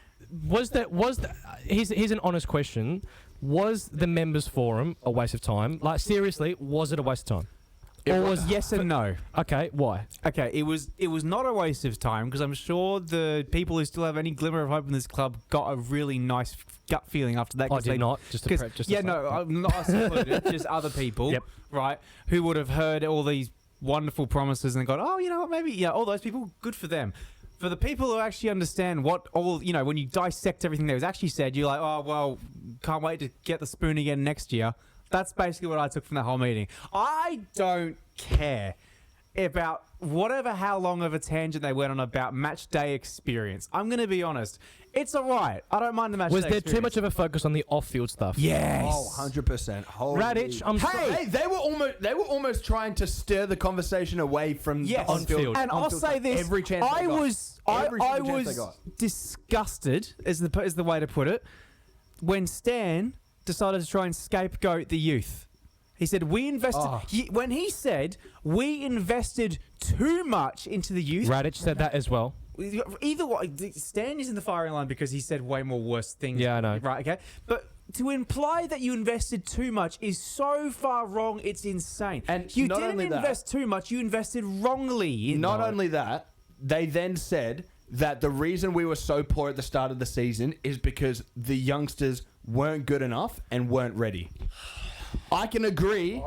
here's an honest question. Was the members forum a waste of time? Like, seriously, was it a waste of time? Or was yes and no. Okay, why? Okay, it was not a waste of time because I'm sure the people who still have any glimmer of hope in this club got a really nice gut feeling after that. I did not. Just to Because prep. Just yeah, to no, I'm not us included, just other people, Yep. right, who would have heard all these wonderful promises and gone, oh, you know what, maybe, all those people, good for them. For the people who actually understand what all, when you dissect everything that was actually said, you're like, oh, well, can't wait to get the spoon again next year. That's basically what I took from that whole meeting. I don't care about how long of a tangent they went on about match day experience. I'm going to be honest. It's all right. I don't mind the match day Was there experience. too much of a focus on the off-field stuff? Yes. Oh, 100%. Radic, I'm Hey, they were almost trying to steer the conversation away from Yes. the on-field. And I'll on-field say stuff. this. Every chance I they got. was Every I single chance they was got. disgusted is the way to put it when Stan decided to try and scapegoat the youth. He said we invested when he said we invested too much into the youth. Radic said that as well. Either way, Stan is in the firing line because he said way more worse things. Yeah, I know. Right, okay. But to imply that you invested too much is so far wrong, it's insane. And you not didn't only that- invest too much, you invested wrongly. Not only that, they then said that the reason we were so poor at the start of the season is because the youngsters weren't good enough and weren't ready. I can agree.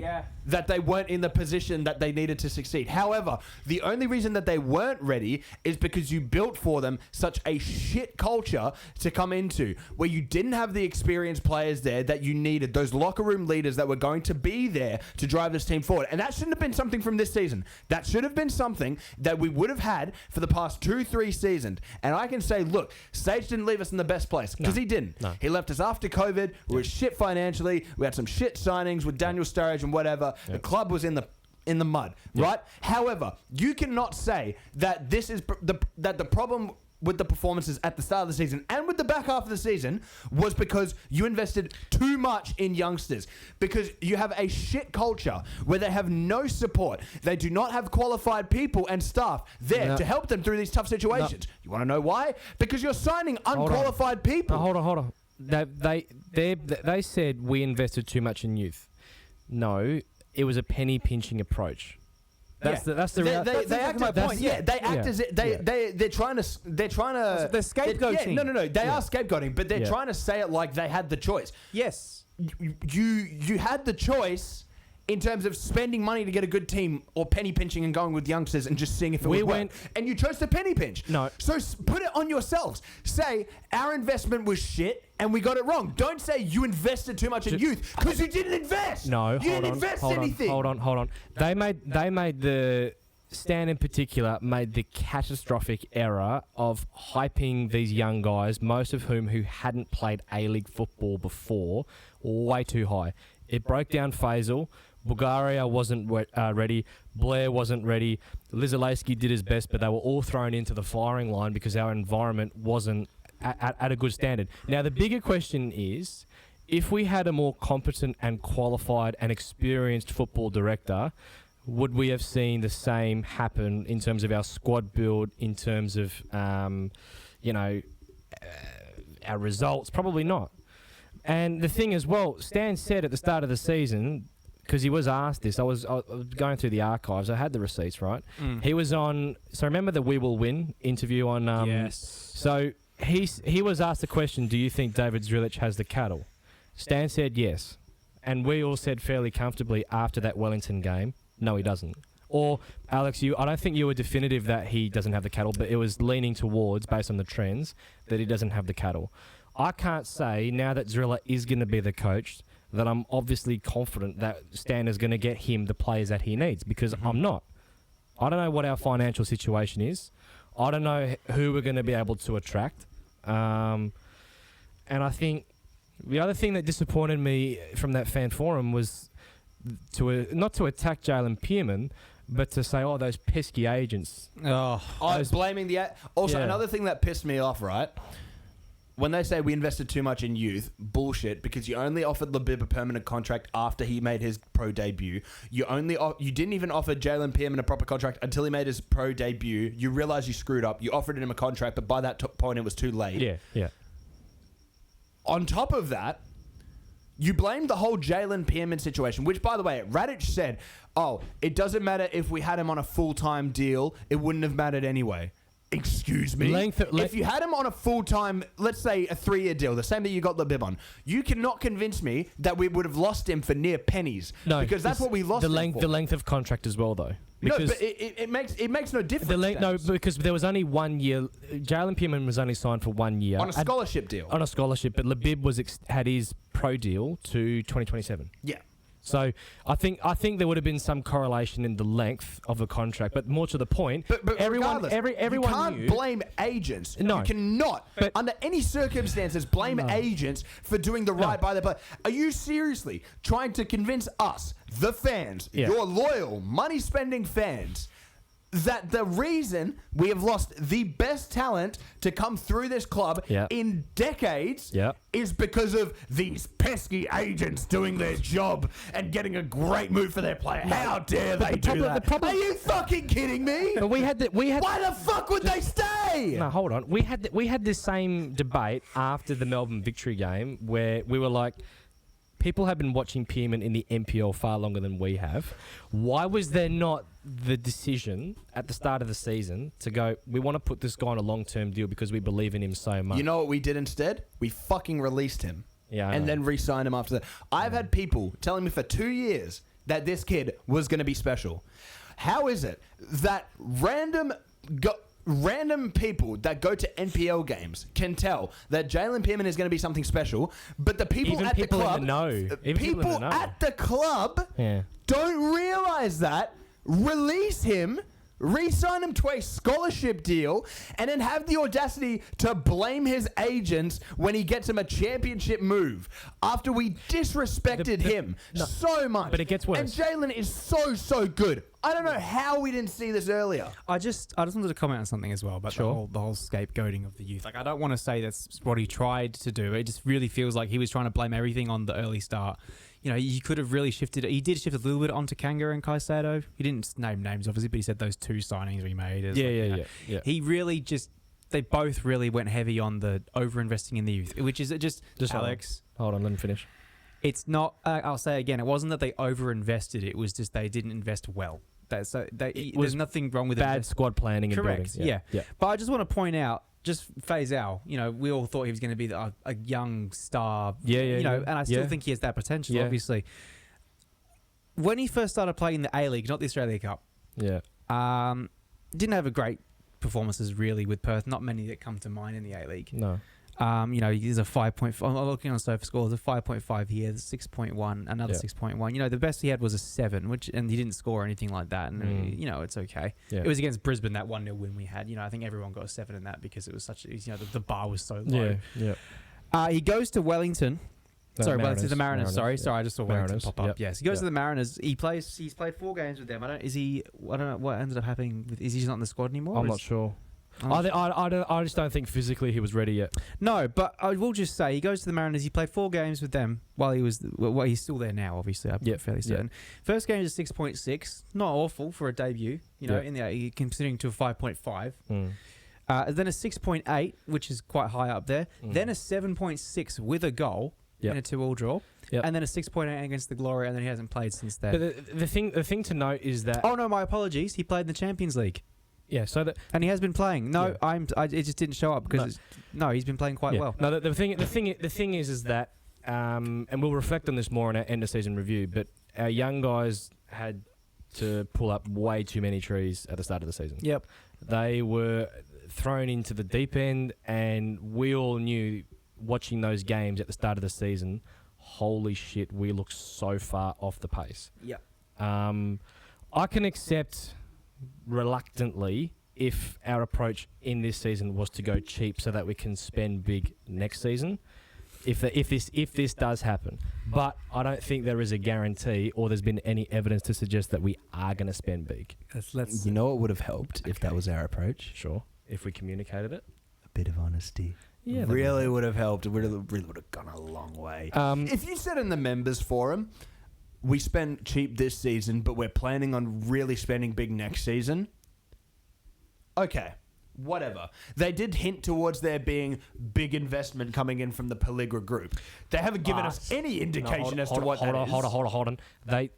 Yeah. That they weren't in the position that they needed to succeed. However, the only reason that they weren't ready is because you built for them such a shit culture to come into, where you didn't have the experienced players there that you needed, those locker room leaders that were going to be there to drive this team forward. And that shouldn't have been something from this season. That should have been something that we would have had for the past 2-3 seasons. And I can say, look, Sage didn't leave us in the best place because he didn't. No. He left us after COVID. We were shit financially. We had some shit signings with Daniel Sturridge and whatever. The club was in the mud, right? However, you cannot say that this is that the problem with the performances at the start of the season and with the back half of the season was because you invested too much in youngsters, because you have a shit culture where they have no support. They do not have qualified people and staff there to help them through these tough situations. You want to know why? Because you're signing unqualified people. Hold on. They said we invested too much in youth. No, it was a penny pinching approach. That's the They act my point. Yeah, they act as it. They're trying to. They're scapegoating. No. They are scapegoating, but they're trying to say it like they had the choice. Yes. You had the choice in terms of spending money to get a good team, or penny pinching and going with youngsters and just seeing if it would work. And you chose to penny pinch. No. So put it on yourselves. Say our investment was shit and we got it wrong. Don't say you invested too much in youth, because you didn't invest. No, you didn't invest anything. Hold on. They made the Stan in particular made the catastrophic error of hyping these young guys, most of whom who hadn't played A-League football before, way too high. It broke down Faisal. Bulgaria wasn't ready. Blair wasn't ready. Lizalewski did his best, but they were all thrown into the firing line because our environment wasn't at a good standard. Now, the bigger question is, if we had a more competent and qualified and experienced football director, would we have seen the same happen in terms of our squad build, in terms of, our results? Probably not. And the thing as well, Stan said at the start of the season, because he was asked this, I was going through the archives, I had the receipts, right? He was on, so remember the We Will Win interview on... yes. So he was asked the question, do you think David Zrilic has the cattle? Stan said yes. And we all said fairly comfortably after that Wellington game, no, he doesn't. Or, Alex, I don't think you were definitive that he doesn't have the cattle, but it was leaning towards, based on the trends, that he doesn't have the cattle. I can't say, now that Zrilla is going to be the coach, that I'm obviously confident that Stan is going to get him the players that he needs, because I'm not. I don't know what our financial situation is. I don't know who we're going to be able to attract. And I think the other thing that disappointed me from that fan forum was not to attack Jalen Pearman, but to say, those pesky agents. I was blaming the... Also, another thing that pissed me off, right? When they say we invested too much in youth, bullshit, because you only offered Labib a permanent contract after he made his pro debut. You didn't even offer Jalen Pearman a proper contract until he made his pro debut. You realised you screwed up. You offered him a contract, but by that point it was too late. Yeah. On top of that, you blamed the whole Jalen Pearman situation, which, by the way, Radic said, it doesn't matter if we had him on a full-time deal. It wouldn't have mattered anyway. Excuse me? If you had him on a full-time, let's say a 3-year deal, the same that you got Labib on, you cannot convince me that we would have lost him for near pennies. No, because that's what we lost him for. The length of contract as well, though. Because but it makes no difference. Because there was only 1 year. Jalen Pearman was only signed for 1 year on a scholarship deal. On a scholarship, but Labib had his pro deal to 2027. Yeah. So I think there would have been some correlation in the length of the contract, but more to the point, but everyone you can't blame agents. No, you cannot, under any circumstances, blame agents for doing the right by their player. Are you seriously trying to convince us, the fans, your loyal, money-spending fans, that the reason we have lost the best talent to come through this club in decades is because of these pesky agents doing their job and getting a great move for their player? How dare they do that? Are you fucking kidding me? But we had why the fuck would they stay? No, hold on. We had this same debate after the Melbourne victory game where we were like, people have been watching Pearman in the NPL far longer than we have. Why was there not the decision at the start of the season to go, we want to put this guy on a long-term deal because we believe in him so much? You know what we did instead? We fucking released him. And then re-signed him after that. I've had people telling me for 2 years that this kid was going to be special. How is it that random people that go to NPL games can tell that Jalen Pearman is going to be something special, but the people at the club, people at the club don't realize that, release him, re-sign him to a scholarship deal, and then have the audacity to blame his agents when he gets him a championship move after we disrespected him so much. But it gets worse. And Jalen is so good. I don't know how we didn't see this earlier. I just wanted to comment on something as well about the whole scapegoating of the youth. Like, I don't want to say that's what he tried to do. It just really feels like he was trying to blame everything on the early start. You know, he could have really shifted. He did shift a little bit onto Kanga and Caicedo. He didn't name names, obviously, but he said those 2 signings we made. Yeah. He really they both really went heavy on the over-investing in the youth, which is just Alex. Hold on, let me finish. It's not, I'll say again, it wasn't that they over-invested. It was just they didn't invest well. There's nothing wrong with bad squad planning and correct, building. Yeah. But I just want to point out, just Faisal, we all thought he was going to be a young star. And I still think he has that potential, obviously. When he first started playing the A-League, not the Australia Cup, didn't have a great performances really with Perth. Not many that come to mind in the A-League. No. He's a 5.5. I'm looking on SofaScore. There's a 5.5 here. There's 6.1. Another 6.1. The best he had was a 7, and he didn't score anything like that. And it's okay. Yeah. It was against Brisbane, that 1-0 win we had. I think everyone got a 7 in that because it was such. The bar was so low. Yeah. He goes to Wellington. Mariners. The Mariners. Sorry, I just saw Wellington Mariners, pop up. Yes, he goes to the Mariners. He's played 4 games with them. I don't know what ended up happening. Is he just not in the squad anymore? I'm not sure. I just don't think physically he was ready yet. No, but I will just say he goes to the Mariners. He played 4 games with them while he was. Well, he's still there now. Obviously, I'm fairly certain. First game is 6.6, not awful for a debut. In the considering to a 5.5. Then a 6.8, which is quite high up there. Then a 7.6 with a goal in a 2-2 draw. And then a 6.8 against the Glory, and then he hasn't played since then. But the thing to note is that. Oh no, my apologies. He played in the Champions League. Yeah, and he has been playing. No, it just didn't show up because he's been playing quite well. No, the thing is that, and we'll reflect on this more in our end of season review. But our young guys had to pull up way too many trees at the start of the season. Yep, they were thrown into the deep end, and we all knew watching those games at the start of the season. Holy shit, we look so far off the pace. Yep. I can accept. Reluctantly, if our approach in this season was to go cheap so that we can spend big next season, if this does happen, but I don't think there is a guarantee or there's been any evidence to suggest that we are going to spend big. Let's. What would have helped if that was our approach? Sure, if we communicated it, a bit of honesty. Yeah, really would have helped. It really would have gone a long way. If you said in the members forum, we spent cheap this season, but we're planning on really spending big next season. Okay, whatever. They did hint towards there being big investment coming in from the Pelligra group. They haven't given us any indication as to what that is. Hold on. We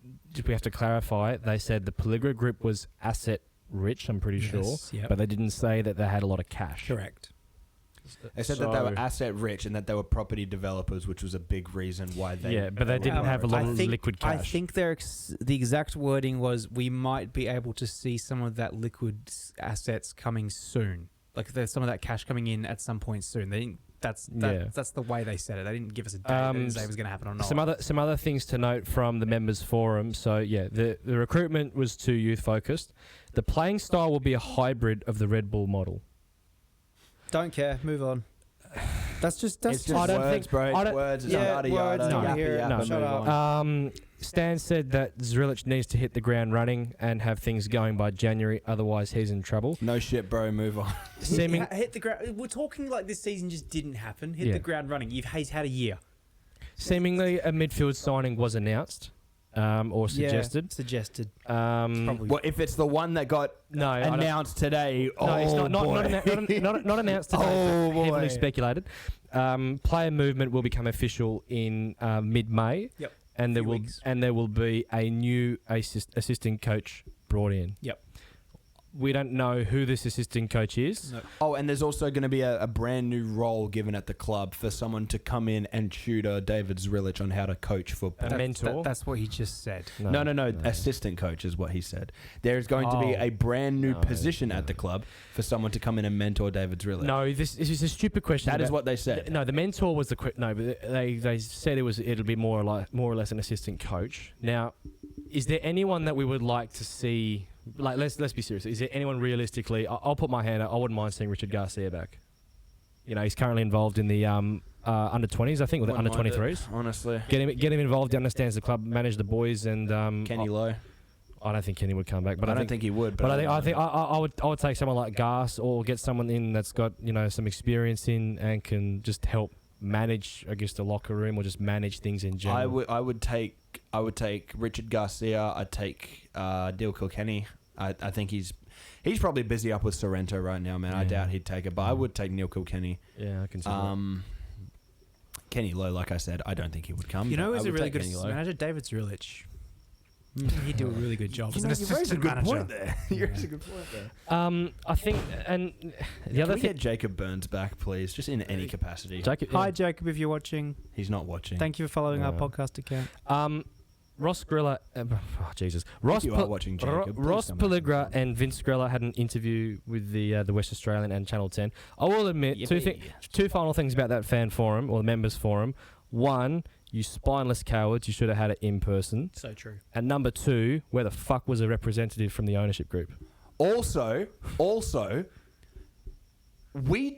have to clarify. They said the Pelligra group was asset rich, I'm pretty sure, but they didn't say that they had a lot of cash. Correct. They said that they were asset rich and that they were property developers, which was a big reason why they. Yeah, but they didn't have a lot of liquid cash. I think the exact wording was we might be able to see some of that liquid assets coming soon. Like there's some of that cash coming in at some point soon. They didn't. That's the way they said it. They didn't give us a date. They didn't say it was going to happen or not. Some other things to note from the members forum. So the recruitment was too youth focused. The playing style will be a hybrid of the Red Bull model. Don't care. Move on. That's just. I don't words, think, bro. Words. Yada, yada. No, shut up. Stan said that Zrilic needs to hit the ground running and have things going by January. Otherwise, he's in trouble. No shit, bro. Move on. Hit the ground. We're talking like this season just didn't happen. Hit the ground running. He's had a year. Seemingly, a midfield signing was announced. Or suggested. Yeah, suggested. Well, if it's the one that got announced today, it's not announced today. Oh boy, heavily speculated. Player movement will become official in mid-May. Yep. And there will be a new assistant coach brought in. Yep. We don't know who this assistant coach is. No. Oh, and there's also going to be a brand new role given at the club for someone to come in and tutor David Zrilic on how to coach football. A mentor? That's what he just said. No. Assistant coach is what he said. There's going to be a brand new position at the club for someone to come in and mentor David Zrilic. No, this is a stupid question. That is what they said. No, the mentor was but they said it'll be more or less an assistant coach. Now, is there anyone that we would like to see? Like, let's be serious. Is there anyone realistically? I'll put my hand up. I wouldn't mind seeing Richard Garcia back. He's currently involved in the under 20s, I think, or the under 23s. Honestly, get him involved. He understands the club, manage the boys, and Kenny Lowe. I don't think Kenny would come back, but I don't think he would. But I think I would take someone like Gas or get someone in that's got some experience in and can just help manage, I guess, the locker room or just manage things in general. I would take Richard Garcia. I'd take Dil Kilkenny. I think he's probably busy up with Sorrento right now, man. Yeah. I doubt he'd take it, but I would take Neil Kilkenny. Yeah, I can see that. Kenny Lowe, like I said, I don't think he would come. Who's a really good manager? David Zrilic. He'd do a really good job as an assistant manager. You raise a good point there. I think, and the other thing, get Jacob Burns back, please, just in any capacity. Hi, Jacob, if you're watching. He's not watching. Thank you for following our podcast account. Ross Grella, Jesus, Ross you are watching Jacob, please Ross come back Pelligra and Vince Grella had an interview with the West Australian and Channel 10. I will admit two final things about that fan forum or the members forum. One, you spineless cowards, you should have had it in person. So true. And number two, where the fuck was a representative from the ownership group? Also, we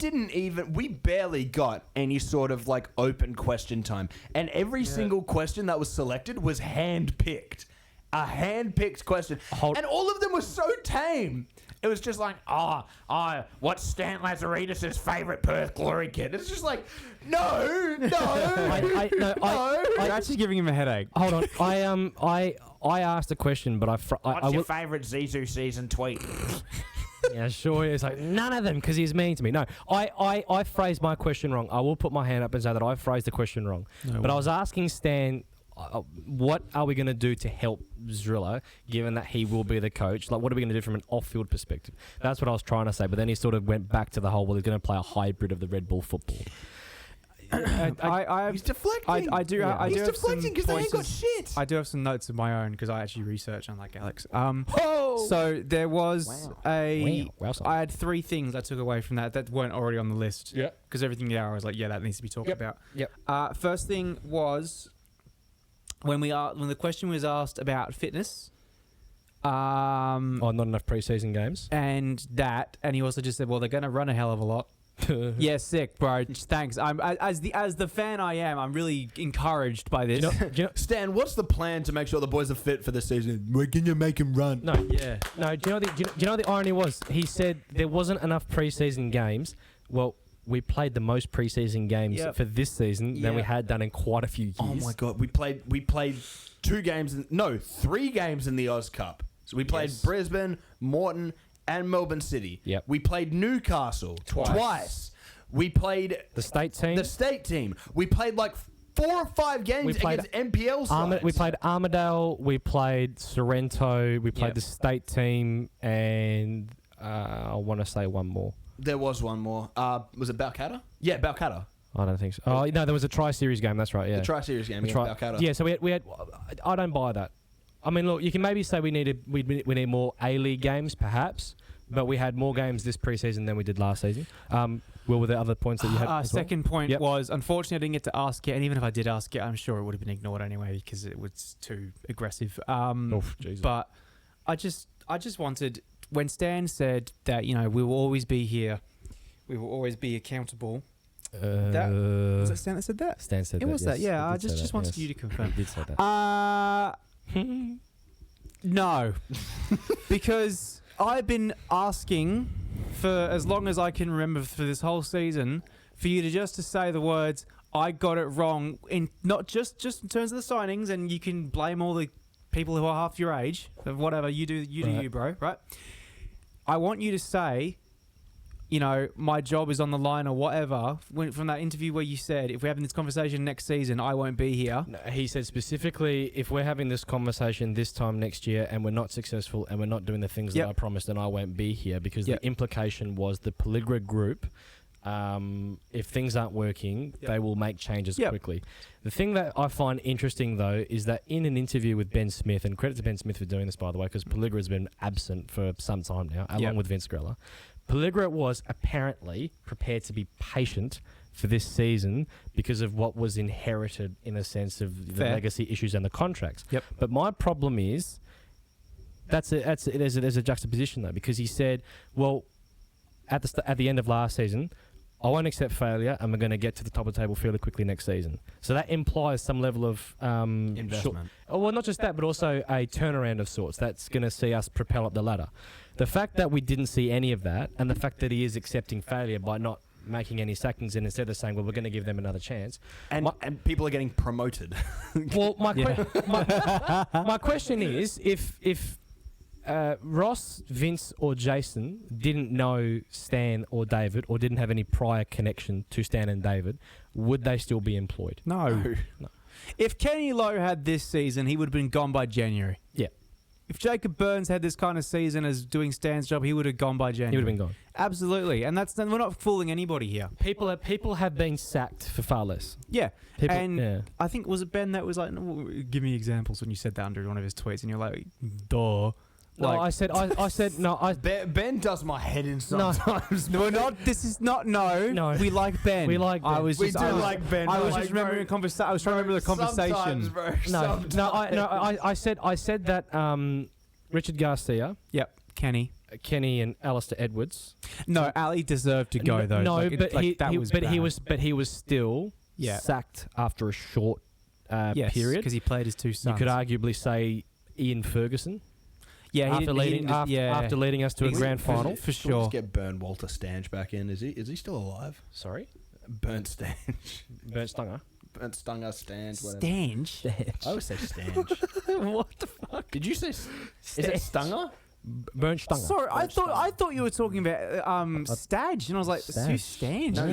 barely got any sort of like open question time. And every single question that was selected was hand-picked. A hand-picked question. And all of them were so tame. It was just like, what's Stan Lazaridis' favourite Perth Glory kid? It's just like, no. You're actually giving him a headache. Hold on. I asked a question, but What's your favourite Zizou season tweet? Yeah, sure. It's like none of them because he's mean to me. No, I phrased my question wrong. I will put my hand up and say that I phrased the question wrong. But I was asking Stan, what are we going to do to help Zrilla, given that he will be the coach? Like, what are we going to do from an off-field perspective? That's what I was trying to say. But then he sort of went back to the whole, well, he's going to play a hybrid of the Red Bull football. He's deflecting. He's deflecting because they ain't got shit. I do have some notes of my own because I actually researched, unlike Alex. So there was I had 3 things I took away from that weren't already on the list. Yeah. Because everything there I was like, that needs to be talked about. Yep. First thing was when the question was asked about fitness. Not enough preseason games. And he also just said, well, they're going to run a hell of a lot. Yeah, sick, bro. Thanks. I'm as the fan I am. I'm really encouraged by this. Do you know, Stan, what's the plan to make sure the boys are fit for the season? We're gonna make them run. No. Do you know what the irony was? He said there wasn't enough preseason games. Well, we played the most preseason games for this season than we had done in quite a few years. Oh my god, we played 3 games in the Oz Cup. So we played Brisbane, Moreton, and Melbourne City. Yep. We played Newcastle twice. We played the state team. We played like 4 or 5 games against NPL sides. We played Armidale. We played Sorrento. We played the state team, and I want to say one more. There was one more. Was it Balcatta? Yeah, Balcatta. I don't think so. Oh no, there was a tri-series game. That's right. Yeah, the tri-series game against Balcatta. Yeah, so we had. I don't buy that. I mean, look, you can maybe say we need more A-League games, perhaps, but we had more games this preseason than we did last season. Were there other points that you had? Second point was, unfortunately, I didn't get to ask it, and even if I did ask it, I'm sure it would have been ignored anyway because it was too aggressive. But I just wanted, when Stan said that, we will always be here, we will always be accountable. Was it Stan that said that? Stan said that. It was that. Yeah, I just wanted you to confirm. He did say that. No, because I've been asking for as long as I can remember for this whole season for you to say the words "I got it wrong" in not just in terms of the signings, and you can blame all the people who are half your age, whatever you do, you bro, right? I want you to say, my job is on the line or whatever. From that interview where you said, if we're having this conversation next season, I won't be here. No, he said specifically, if we're having this conversation this time next year and we're not successful and we're not doing the things that I promised, then I won't be here, because the implication was the Pelligra group, if things aren't working, they will make changes quickly. The thing that I find interesting, though, is that in an interview with Ben Smith, and credit to Ben Smith for doing this, by the way, because Pelligra has been absent for some time now, along with Vince Grella. Pelligra was apparently prepared to be patient for this season because of what was inherited, in a sense, of the legacy issues and the contracts. But my problem is there's a juxtaposition, though, because he said, well, at the end of last season, I won't accept failure, and we're going to get to the top of the table fairly quickly next season. So that implies some level of investment. Well, not just that, but also a turnaround of sorts that's going to see us propel up the ladder. The fact that we didn't see any of that, and the fact that he is accepting failure by not making any sackings, and instead of saying, well, we're going to give them another chance. And people are getting promoted. Well, my question is, if Ross, Vince, or Jason didn't know Stan or David, or didn't have any prior connection to Stan and David, would they still be employed? No. If Kenny Lowe had this season, he would have been gone by January. Yeah. If Jacob Burns had this kind of season as doing Stan's job, he would have gone by January. He would have been gone. Absolutely, and we're not fooling anybody here. People have been sacked for far less. Yeah, People, and yeah. I think was it Ben that was like, no, give me examples when you said that under one of his tweets, and you're like, duh. No, I said no. Ben does my head in sometimes. No, we're not. This is not. No. We like Ben. We like Ben. I was We just. do I was, like Ben. I was Like, just remembering a conversation. I was trying to remember the conversation. Sometimes, bro. I said that Richard Garcia, Yep. Kenny, and Alistair Edwards. No, Ali deserved to go though. No, Like, but bad. he was still Yeah. sacked after a short Yes, period. because he played his two You sons. could arguably say Ian Ferguson. Yeah, after leading us to a grand final. for Should we sure. just get Burn Walter Stange back in? Is he still alive? Sorry, Burnt Stange. Bernd Stunger. Burnt Stunger Stange. Whatever. Stange. I always say Stange. What the fuck? Did you say? Is it Stunger? Bernd Stunger. Sorry, I thought you were talking about Stadge, and I was like, who's Stange? No,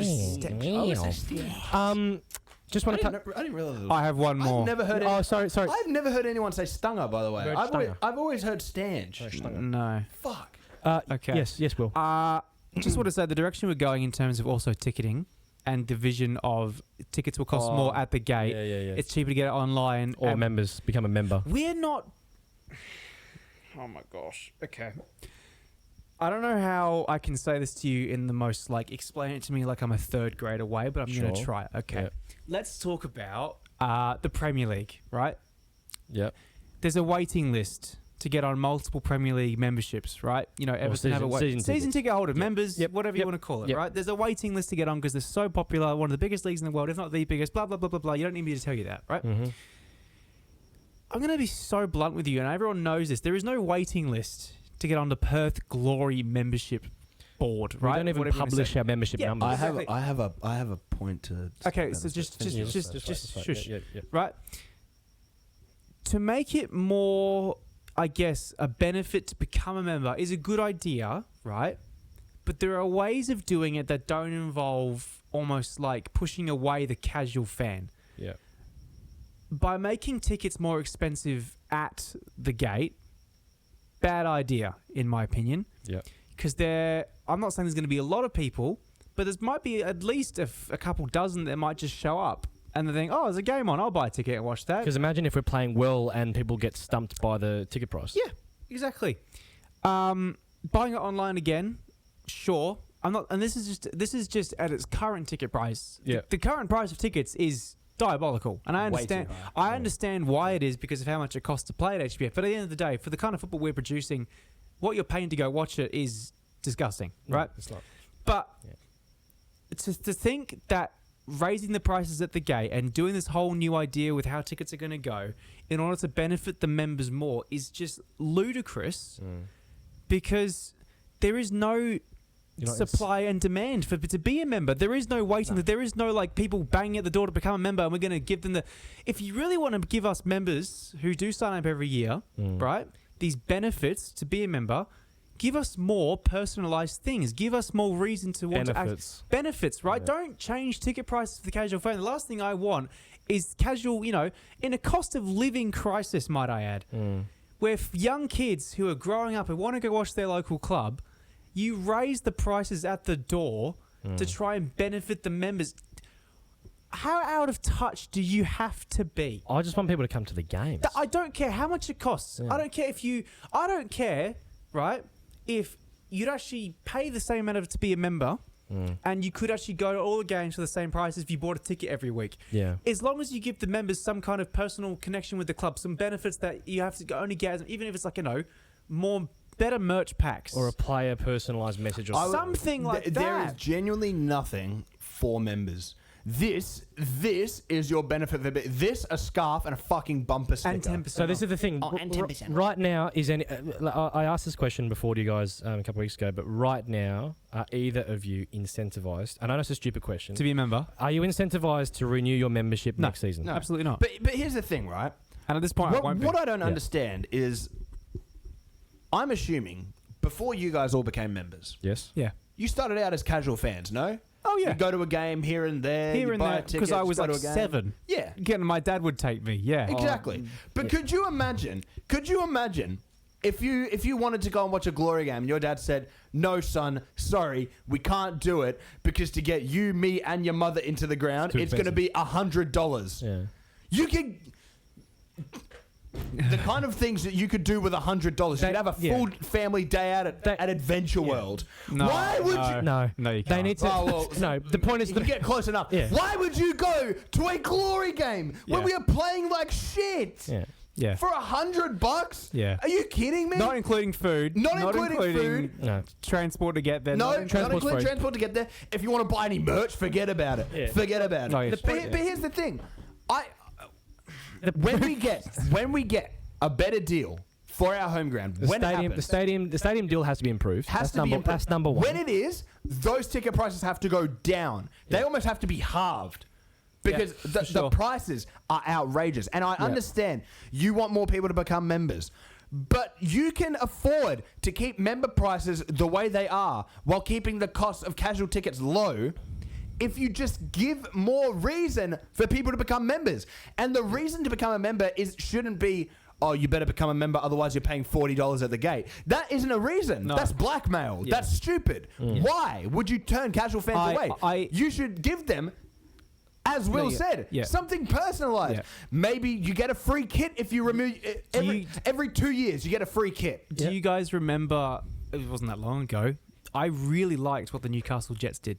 Just want to. I didn't realize. I have one more. I've never heard. Oh, sorry. I've never heard anyone say Stunger. By the way, Burnt Stunger. I've always heard Stange. No. Fuck. Okay. Yes, Will. Just want to say the direction we're going in terms of also ticketing and division of tickets will cost more at the gate. Yeah. It's cheaper to get it online. Or and members become a member. We're not. Oh my gosh. Okay. I don't know how I can say this to you in the most explain it to me like I'm a third grader way, but I'm going to Sure. try. Okay. Yeah. Let's talk about the Premier League, right? Yep. There's a waiting list to get on multiple Premier League memberships, right? You know, Everton have a season ticket holder, members, whatever you want to call it, right? There's a waiting list to get on because they're so popular, one of the biggest leagues in the world, if not the biggest, blah, blah, blah, blah, blah. You don't need me to tell you that, right? Mm-hmm. I'm going to be so blunt with you, and everyone knows this. There is no waiting list to get on the Perth Glory membership board, right? We don't even Whatever you publish say. our membership Yeah, numbers. I have a point to. Okay, so just That's shush, Yeah. right? To make it more, I guess, a benefit to become a member is a good idea, right? But there are ways of doing it that don't involve almost like pushing away the casual fan. Yeah. By making tickets more expensive at the gate, bad idea, in my opinion. Yeah. Because I'm not saying there's going to be a lot of people, but there might be at least a couple dozen that might just show up and they think, oh, there's a game on, I'll buy a ticket and watch that. Because imagine if we're playing well and people get stumped by the ticket price. Yeah, exactly. Buying it online again, sure. I'm not, and this is just at its current ticket price. Yeah. The current price of tickets is diabolical, and I Way too understand. high. I understand why it is because of how much it costs to play at HBF. But at the end of the day, for the kind of football we're producing, what you're paying to go watch it is disgusting, right? It's not. But to think that raising the prices at the gate and doing this whole new idea with how tickets are going to go in order to benefit the members more is just ludicrous because there is no supply and demand to be a member. There is no waiting. There is no people banging at the door to become a member and we're going to give them if you really want to give us members who do sign up every year, right, these benefits to be a member, give us more personalized things. Give us more reason to want Benefits. Benefits, right? Yeah. Don't change ticket prices for the casual fan. The last thing I want is casual, in a cost of living crisis, might I add, where young kids who are growing up and want to go watch their local club, you raise the prices at the door to try and benefit the members. How out of touch do you have to be? I just want people to come to the games. I don't care how much it costs. Yeah. I don't care, right? If you'd actually pay the same amount to be a member and you could actually go to all the games for the same price if you bought a ticket every week. Yeah. As long as you give the members some kind of personal connection with the club, some benefits that you have to only get, even if it's better merch packs. Or a player personalised message or something like that. There is genuinely nothing for members. This is your benefit. This, a scarf, and a fucking bumper sticker. And 10%. So this is the thing. Oh, and 10%. Right now, I asked this question before to you guys a couple of weeks ago, but right now, are either of you incentivised? And I know it's a stupid question. To be a member? Are you incentivised to renew your membership next season? No, absolutely not. But here's the thing, right? And at this point, I won't be. What I don't understand is, I'm assuming before you guys all became members, Yes. Yeah. you started out as casual fans, no? Oh, yeah. You go to a game here and there. Here you and buy there, because tickets, I was go to like a game. 7. Yeah. Again, my dad would take me, yeah. Exactly. But could you imagine if you wanted to go and watch a Glory game and your dad said, no, son, sorry, we can't do it because to get you, me, and your mother into the ground, it's going to be $100. Yeah. You could... The kind of things that you could do with $100. You could have a full family day out at Adventure World. No, Why would you... No, you can't. They need to... no, the point is... You can get close enough. Yeah. Why would you go to a Glory game when we are playing like shit? Yeah. For $100? Yeah. Are you kidding me? Not including food. Not including food. No. Transport to get there. No, not including free. transport to get there. If you want to buy any merch, forget about it. Yeah. Forget about it. No, yes. But here's the thing. When we get a better deal for our home ground, The stadium deal has to be improved. That's number one. When it is, those ticket prices have to go down. They almost have to be halved. Because the prices are outrageous. And I understand you want more people to become members. But you can afford to keep member prices the way they are while keeping the cost of casual tickets low if you just give more reason for people to become members. And the reason to become a member shouldn't be, oh, you better become a member, otherwise you're paying $40 at the gate. That isn't a reason. No. That's blackmail. Yeah. That's stupid. Why would you turn casual fans away? You should give them... As Will said, something personalised. Yeah. Maybe you get a free kit if you remove... Every 2 years, you get a free kit. Do you guys remember... It wasn't that long ago. I really liked what the Newcastle Jets did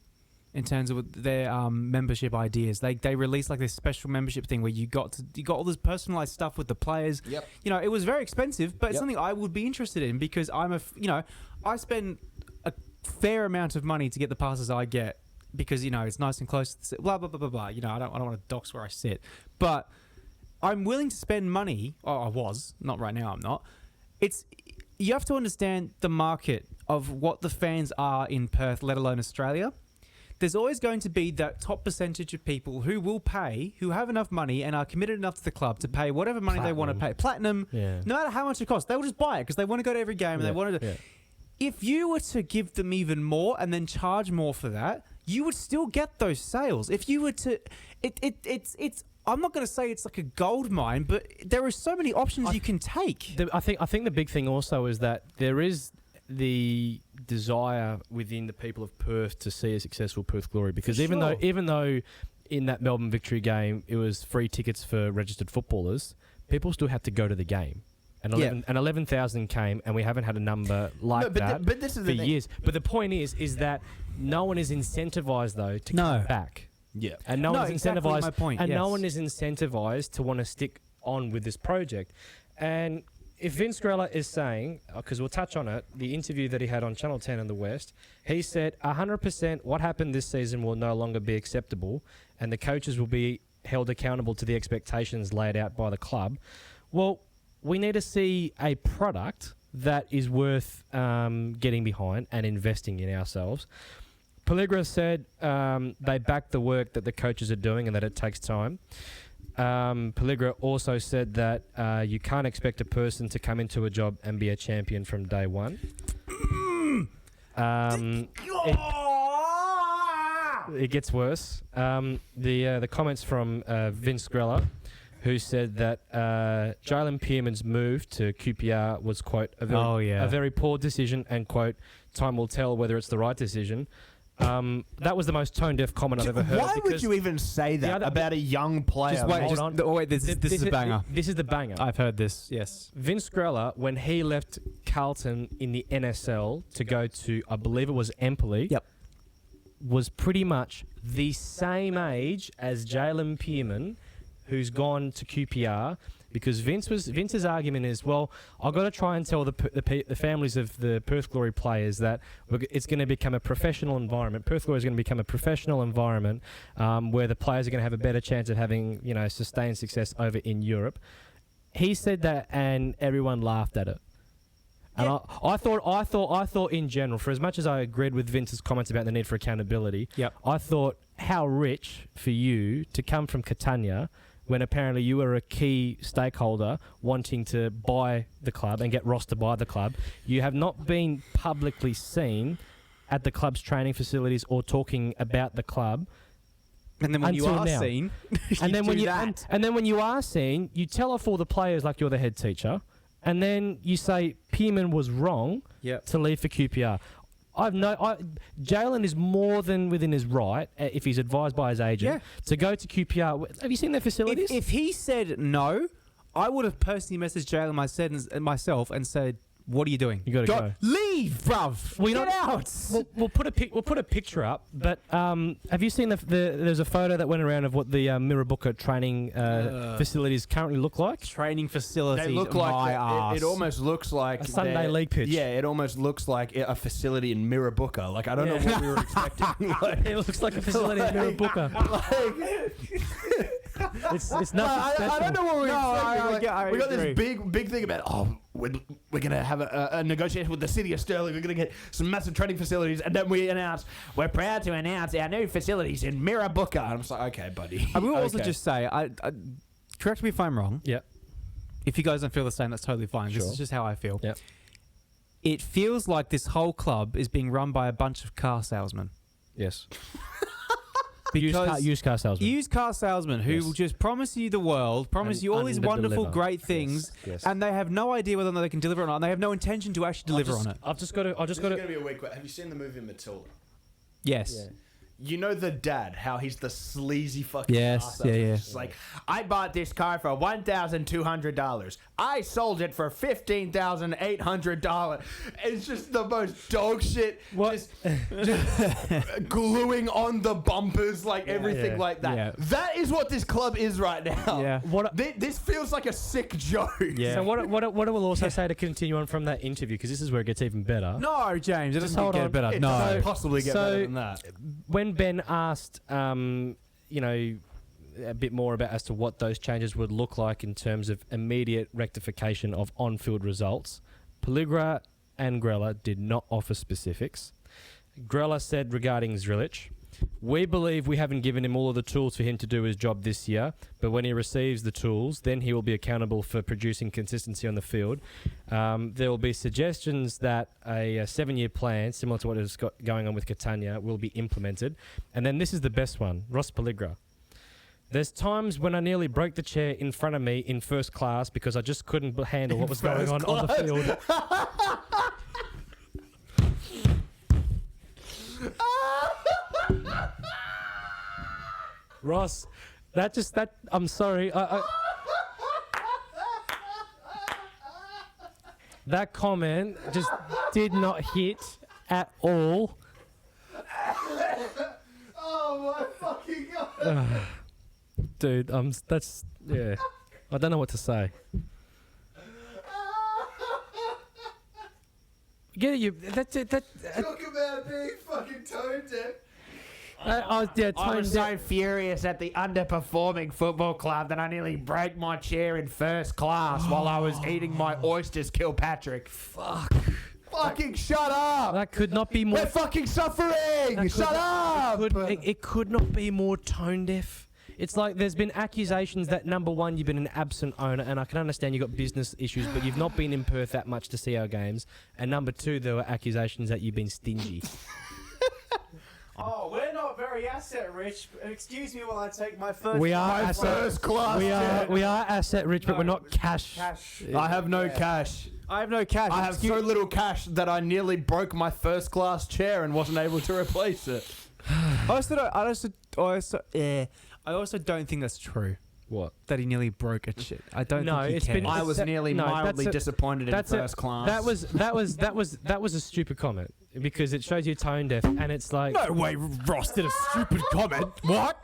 in terms of their membership ideas. They released like this special membership thing where you got all this personalised stuff with the players. Yep. You know, it was very expensive, but it's something I would be interested in because I spend a fair amount of money to get the passes I get. Because, it's nice and close. Blah, blah, blah, blah, blah. I don't want to dox where I sit. But I'm willing to spend money. Oh, I was. Not right now, I'm not. You have to understand the market of what the fans are in Perth, let alone Australia. There's always going to be that top percentage of people who will pay, who have enough money and are committed enough to the club to pay whatever money they want to pay. Platinum, no matter how much it costs. They will just buy it because they want to go to every game and they want to... If you were to give them even more and then charge more for that... You would still get those sales if you were to. It's. I'm not going to say it's like a gold mine, but there are so many options you can take. I think the big thing also is that there is the desire within the people of Perth to see a successful Perth Glory because even though in that Melbourne Victory game it was free tickets for registered footballers, people still had to go to the game. And 11,000 came, and we haven't had a number like that but this is for years. But the point is that no one is incentivized though to come back. Yeah, and no one's incentivized. My point, and no one is incentivized to want to stick on with this project. And if Vince Grella is saying, because we'll touch on it, the interview that he had on Channel 10 in the West, he said 100% what happened this season will no longer be acceptable, and the coaches will be held accountable to the expectations laid out by the club. Well. We need to see a product that is worth getting behind and investing in ourselves. Pelligra said they back the work that the coaches are doing and that it takes time. Pelligra also said that you can't expect a person to come into a job and be a champion from day one. It gets worse. The comments from Vince Grella, who said that Jalen Pearman's move to QPR was, quote, a very poor decision, and, quote, time will tell whether it's the right decision. That was the most tone-deaf comment I've ever heard. Why would you even say that about a young player? This is a banger. This is the banger. I've heard this, yes. Vince Grella, when he left Carlton in the NSL to go to, I believe it was Empoli, was pretty much the same age as Jalen Pearman, who's gone to QPR, because Vince's argument is, well, I've got to try and tell the families of the Perth Glory players that it's going to become a professional environment. Perth Glory is going to become a professional environment where the players are going to have a better chance of having sustained success over in Europe. He said that, and everyone laughed at it. And I thought in general, for as much as I agreed with Vince's comments about the need for accountability, I thought how rich for you to come from Catania, when apparently you were a key stakeholder wanting to buy the club and get Ross to buy the club. You have not been publicly seen at the club's training facilities or talking about the club. And then when you are seen, and then when you are seen, you tell off all the players like you're the head teacher, and then you say Pearman was wrong to leave for QPR. Jalen is more than within his right, if he's advised by his agent, to go to QPR. Have you seen their facilities? If he said no, I would have personally messaged Jalen myself and said, "What are you doing? You got to go. Leave, bruv. Get out." We'll put a picture up. But have you seen there's a photo that went around of what the Mirrabooka training facilities currently look like? Training facilities. They look like it almost looks like a Sunday league pitch. Yeah, it almost looks like a facility in Mirrabooka. Like I don't know what we were expecting. It looks like a facility in Mirrabooka. It's nothing special. I don't know what we were expecting. I we got agree. this big thing about we're gonna have a negotiation with the city of Stirling. We're gonna get some massive training facilities, and then we announce we're proud to announce our new facilities in Mirrabooka. And I'm just like, okay, buddy. I will also just say, correct me if I'm wrong. Yeah. If you guys don't feel the same, that's totally fine. Sure. This is just how I feel. Yep. It feels like this whole club is being run by a bunch of car salesmen. Yes. Because used car salesman. used car salesmen who will just promise you the world, promise you all these wonderful, great things, and they have no idea whether or not they can deliver or not, and they have no intention to actually deliver on it. I've just got to. This is gonna be a weak question. Have you seen the movie Matilda? Yes. Yeah. You know the dad, how he's the sleazy fucking Yes, car yeah, salesman. yeah. It's like, I bought this car for $1,200. I sold it for $15,800. It's just the most dog shit. What? Just gluing on the bumpers, like everything Yeah. like that. Yeah. That is what this club is right now. Yeah. This feels like a sick joke. Yeah. So what I will also say to continue on from that interview, because this is where it gets even better. No, James, it doesn't hold get on. better. It No. doesn't possibly get better than that. When Ben asked, a bit more about as to what those changes would look like in terms of immediate rectification of on-field results, Pelligra and Grella did not offer specifics. Grella said regarding Zrilic, "We believe we haven't given him all of the tools for him to do his job this year, but when he receives the tools, then he will be accountable for producing consistency on the field. There will be suggestions that a 7-year plan, similar to what is going on with Catania, will be implemented." And then this is the best one, Ross Pelligra. "There's times when I nearly broke the chair in front of me in first class because I just couldn't handle what was going on the field." Ross, I'm sorry. That comment just did not hit at all. Oh my fucking god. Dude, yeah. I don't know what to say. Get you. That's it. Talk about being fucking tone deaf. I was so furious at the underperforming football club that I nearly broke my chair in first class while I was eating my oysters, Kilpatrick. Fucking shut up. That could not be more. We're fucking suffering. Shut up. It could not be more tone deaf. It's like there's been accusations that, number one, you've been an absent owner, and I can understand you've got business issues, but you've not been in Perth that much to see our games. And number two, there were accusations that you've been stingy. Oh, we're not very asset rich. Excuse me while I take my first. We are asset. First class. We are asset rich, but we're not cash. I have no cash. I have no cash. I have so little cash that I nearly broke my first class chair and wasn't able to replace it. I also don't think that's true. What? That he nearly broke a shit. I don't No, think he it's can. been- I was nearly mildly disappointed in first class. That was a stupid comment because it shows you tone deaf, and it's like, No way Ross did a stupid comment. What?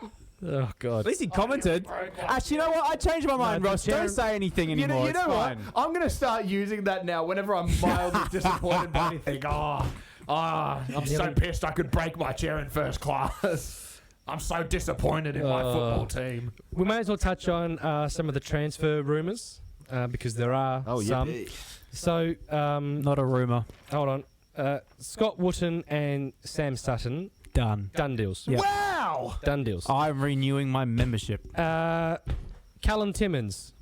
oh god. At least he commented. Actually, you know what? I changed my mind, Ross. Sharon- Don't say anything You anymore. know It's what? fine. I'm going to start using that now whenever I'm mildly disappointed by anything. I'm so pissed I could break my chair in first class. I'm so disappointed in my football team. We may as well touch on some of the transfer rumours because there are some. yippee. So, Not a rumor. hold on. Scott Wootton and Sam Sutton, Done. done deals. Yeah. Wow! Done deals. I'm renewing my membership. Callum Timmins,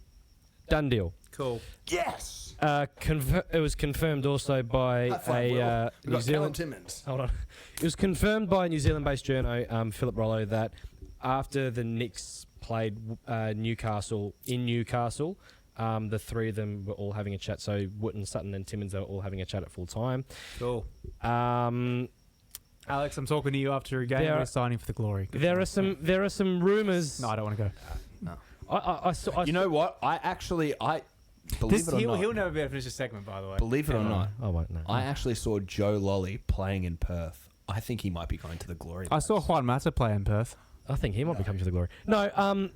done deal. Cool. Yes! It was confirmed also by We've New got Callum Zealand. Timmins. Hold on. It was confirmed by New Zealand-based journo Philip Rollo that after the Knicks played Newcastle in Newcastle, The three of them were all having a chat. So Wootton, Sutton, and Timmins are all having a chat at full time. Cool. Um, Alex, I'm talking to you after a game. There We're are- signing for the glory. Good there luck. are some rumours. No, I don't want to go. I saw. You know what? I believe it or not. He'll never be able to finish a segment, by the way. Believe it or not, I won't know. I actually saw Joe Lolly playing in Perth. I think he might be going to the glory. I saw Juan Mata play in Perth. I think he might be coming to the glory. No,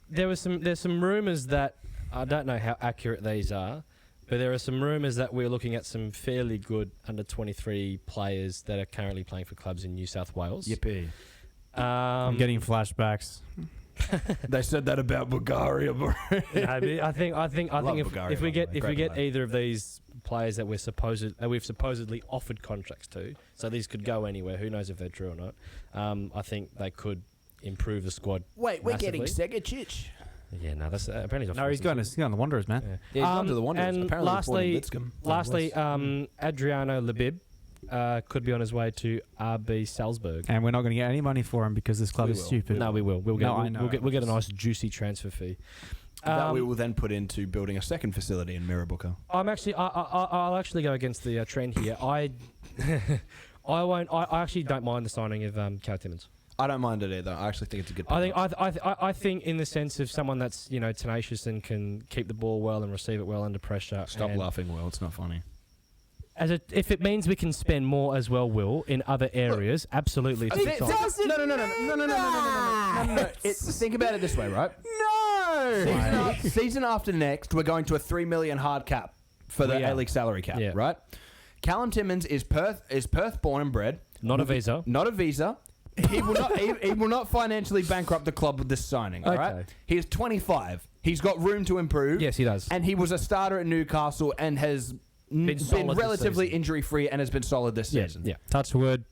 there's some rumours that I don't know how accurate these are, but there are some rumours that we're looking at some fairly good under 23 players that are currently playing for clubs in New South Wales. Yippee. I'm getting flashbacks. They said that about Bulgaria. No, but I think Bulgaria, if we by the get way. if we Great get player. either of these players that we've supposedly offered contracts to, so these could go anywhere. Who knows if they're true or not? I think they could improve the squad. Wait, we're getting massively. Segacic. Yeah, no, that's apparently. No, he's going to the Wanderers, man. Yeah. Yeah, he's gone to the Wanderers. And Apparently lastly, Adriano Labib could be on his way to RB Salzburg. And we're not going to get any money for him because this club We is will. stupid. No, we will. I know. We'll get a nice juicy transfer fee. that we will then put into building a second facility in Mirrabooka. I'll actually go against the trend here. I won't. I actually don't mind the signing of Cal Timmins. I don't mind it either. I actually think it's a good. I think in the sense of someone that's tenacious and can keep the ball well and receive it well under pressure. Stop and laughing, Will. It's not funny. If it means we can spend more as well, Will, in other areas, absolutely. It's a good sign. No. Think about it this way, right? No! Season after next, we're going to a 3 million hard cap for the We are. A-League salary cap, Yeah. right? Callum Timmins is Perth born and bred. Not a visa. Not a visa. He will not financially bankrupt the club with this signing. All right. Okay. He is 25. He's got room to improve. Yes, he does. And he was a starter at Newcastle and has been solid this relatively season. injury free and has been solid this season. Yeah. Touch wood.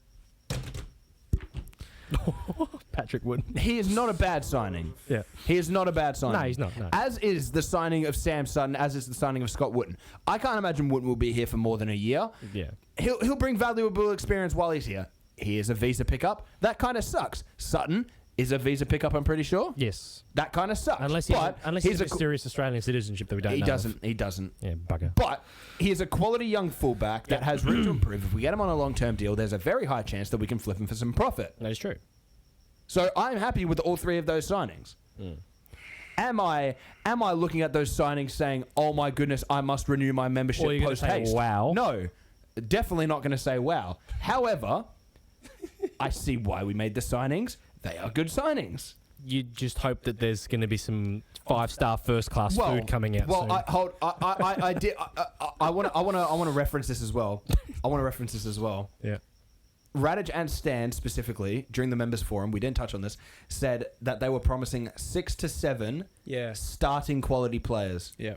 Patrick Wood. He is not a bad signing. Yeah. He is not a bad signing. No, he's not. No. As is the signing of Sam Sutton, as is the signing of Scott Wootton. I can't imagine Wootton will be here for more than a year. Yeah. He'll bring valuable experience while he's here. He is a visa pickup. That kind of sucks. Sutton is a visa pickup, I'm pretty sure. Yes. That kind of sucks. Unless he's a mysterious Australian citizenship that we don't know. He doesn't. Yeah, bugger. But he is a quality young fullback that has room to improve. If we get him on a long-term deal, there's a very high chance that we can flip him for some profit. That is true. So I'm happy with all three of those signings. Am I looking at those signings saying, "Oh my goodness, I must renew my membership Or you're gonna post say, haste"? wow? No, definitely not going to say wow. However, I see why we made the signings. They are good signings. You just hope that there's going to be some 5-star first-class food coming out soon. I want to reference this as well. Yeah. Radic and Stan specifically during the members forum, we didn't touch on this, said that they were promising 6 to 7 starting quality players. Yeah.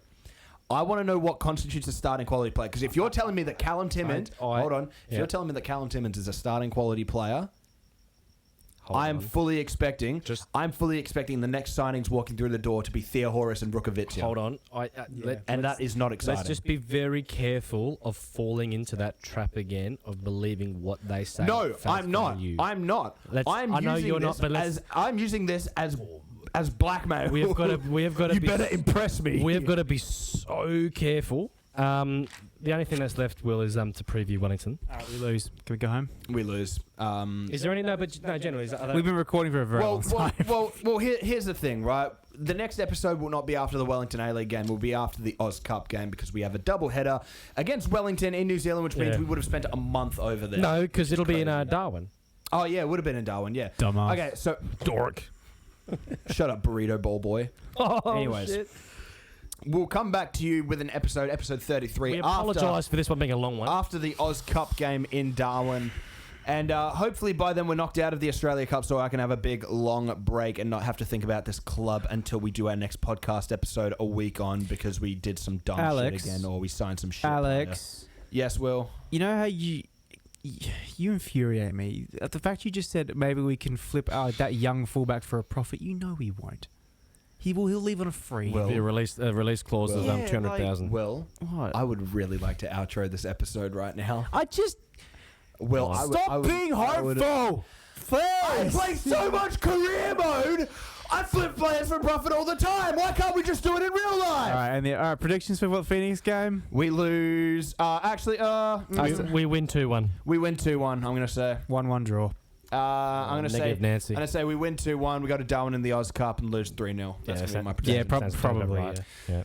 I want to know what constitutes a starting quality player, because if you're telling me that Callum Timmins, if you're telling me that Callum Timmins is a starting quality player, I'm fully expecting the next signings walking through the door to be Theo Horace and Rukovic. Hold on. And that is not exciting. Let's just be very careful of falling into that trap again of believing what they say. No, fans I'm not. gonna use. I'm not. I know you're not, but I'm using this as blackmail. We have got to. You better impress me. We have got to be so careful. The only thing that's left, Will, is to preview Wellington. We lose. Can we go home? We lose. Is there any? No, generally. We've been recording for a very long time. Well. Here's the thing, right? The next episode will not be after the Wellington A-League game. Will be after the Oz Cup game because we have a double header against Wellington in New Zealand, which means we would have spent a month over there. No, because it'll be in Darwin. Oh yeah, it would have been in Darwin. Yeah. Dumbass. Okay, so Dork. shut up, burrito ball boy. Anyways. Shit. We'll come back to you with an episode 33. We apologise for this one being a long one. After the Oz Cup game in Darwin. And hopefully by then we're knocked out of the Australia Cup so I can have a big, long break and not have to think about this club until we do our next podcast episode a week on because we did some dumb shit again or we signed some shit. Alex. Yes, Will? You know how you infuriate me? The fact you just said maybe we can flip that young fullback for a profit, you know we won't. He'll leave on a free. Well, be a release clause of 200,000. Will, what? I would really like to outro this episode right now. Will, Stop being hopeful! I play so much career mode I flip players for profit all the time. Why can't we just do it in real life? All right, and the predictions for what Phoenix game? We lose. We win 2-1. We win 2-1. I'm gonna say. 1-1 draw. I'm gonna say. Nancy. I'm gonna say we win 2-1. We go to Darwin in the Oz Cup and lose 3-0. That's gonna be my prediction. Probably. Right. Yeah.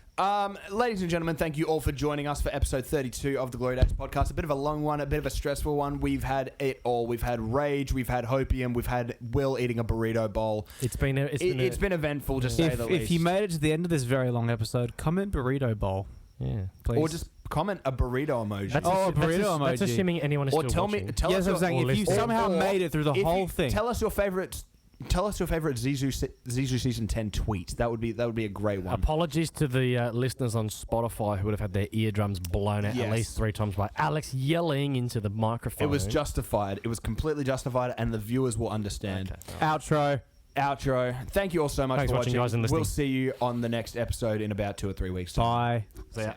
Ladies and gentlemen, thank you all for joining us for episode 32 of the Glory Days podcast. A bit of a long one, a bit of a stressful one. We've had it all. We've had rage. We've had hopium. We've had Will eating a burrito bowl. It's been eventful to say the least. If you made it to the end of this very long episode, comment burrito bowl. Yeah, please. Or just comment a burrito emoji. A burrito emoji. That's assuming anyone is or still tell watching. Tell yes, us I'm saying if you somehow made it through the whole thing. Tell us your favorite Zizou season 10 tweet. That would be a great one. Apologies to the listeners on Spotify who would have had their eardrums blown out at least 3 times by Alex yelling into the microphone. It was justified. It was completely justified, and the viewers will understand. Okay. Outro. Thank you all so much Thanks for watching, watching. guys, and listening. We'll see you on the next episode in about 2 or 3 weeks. Bye. See ya.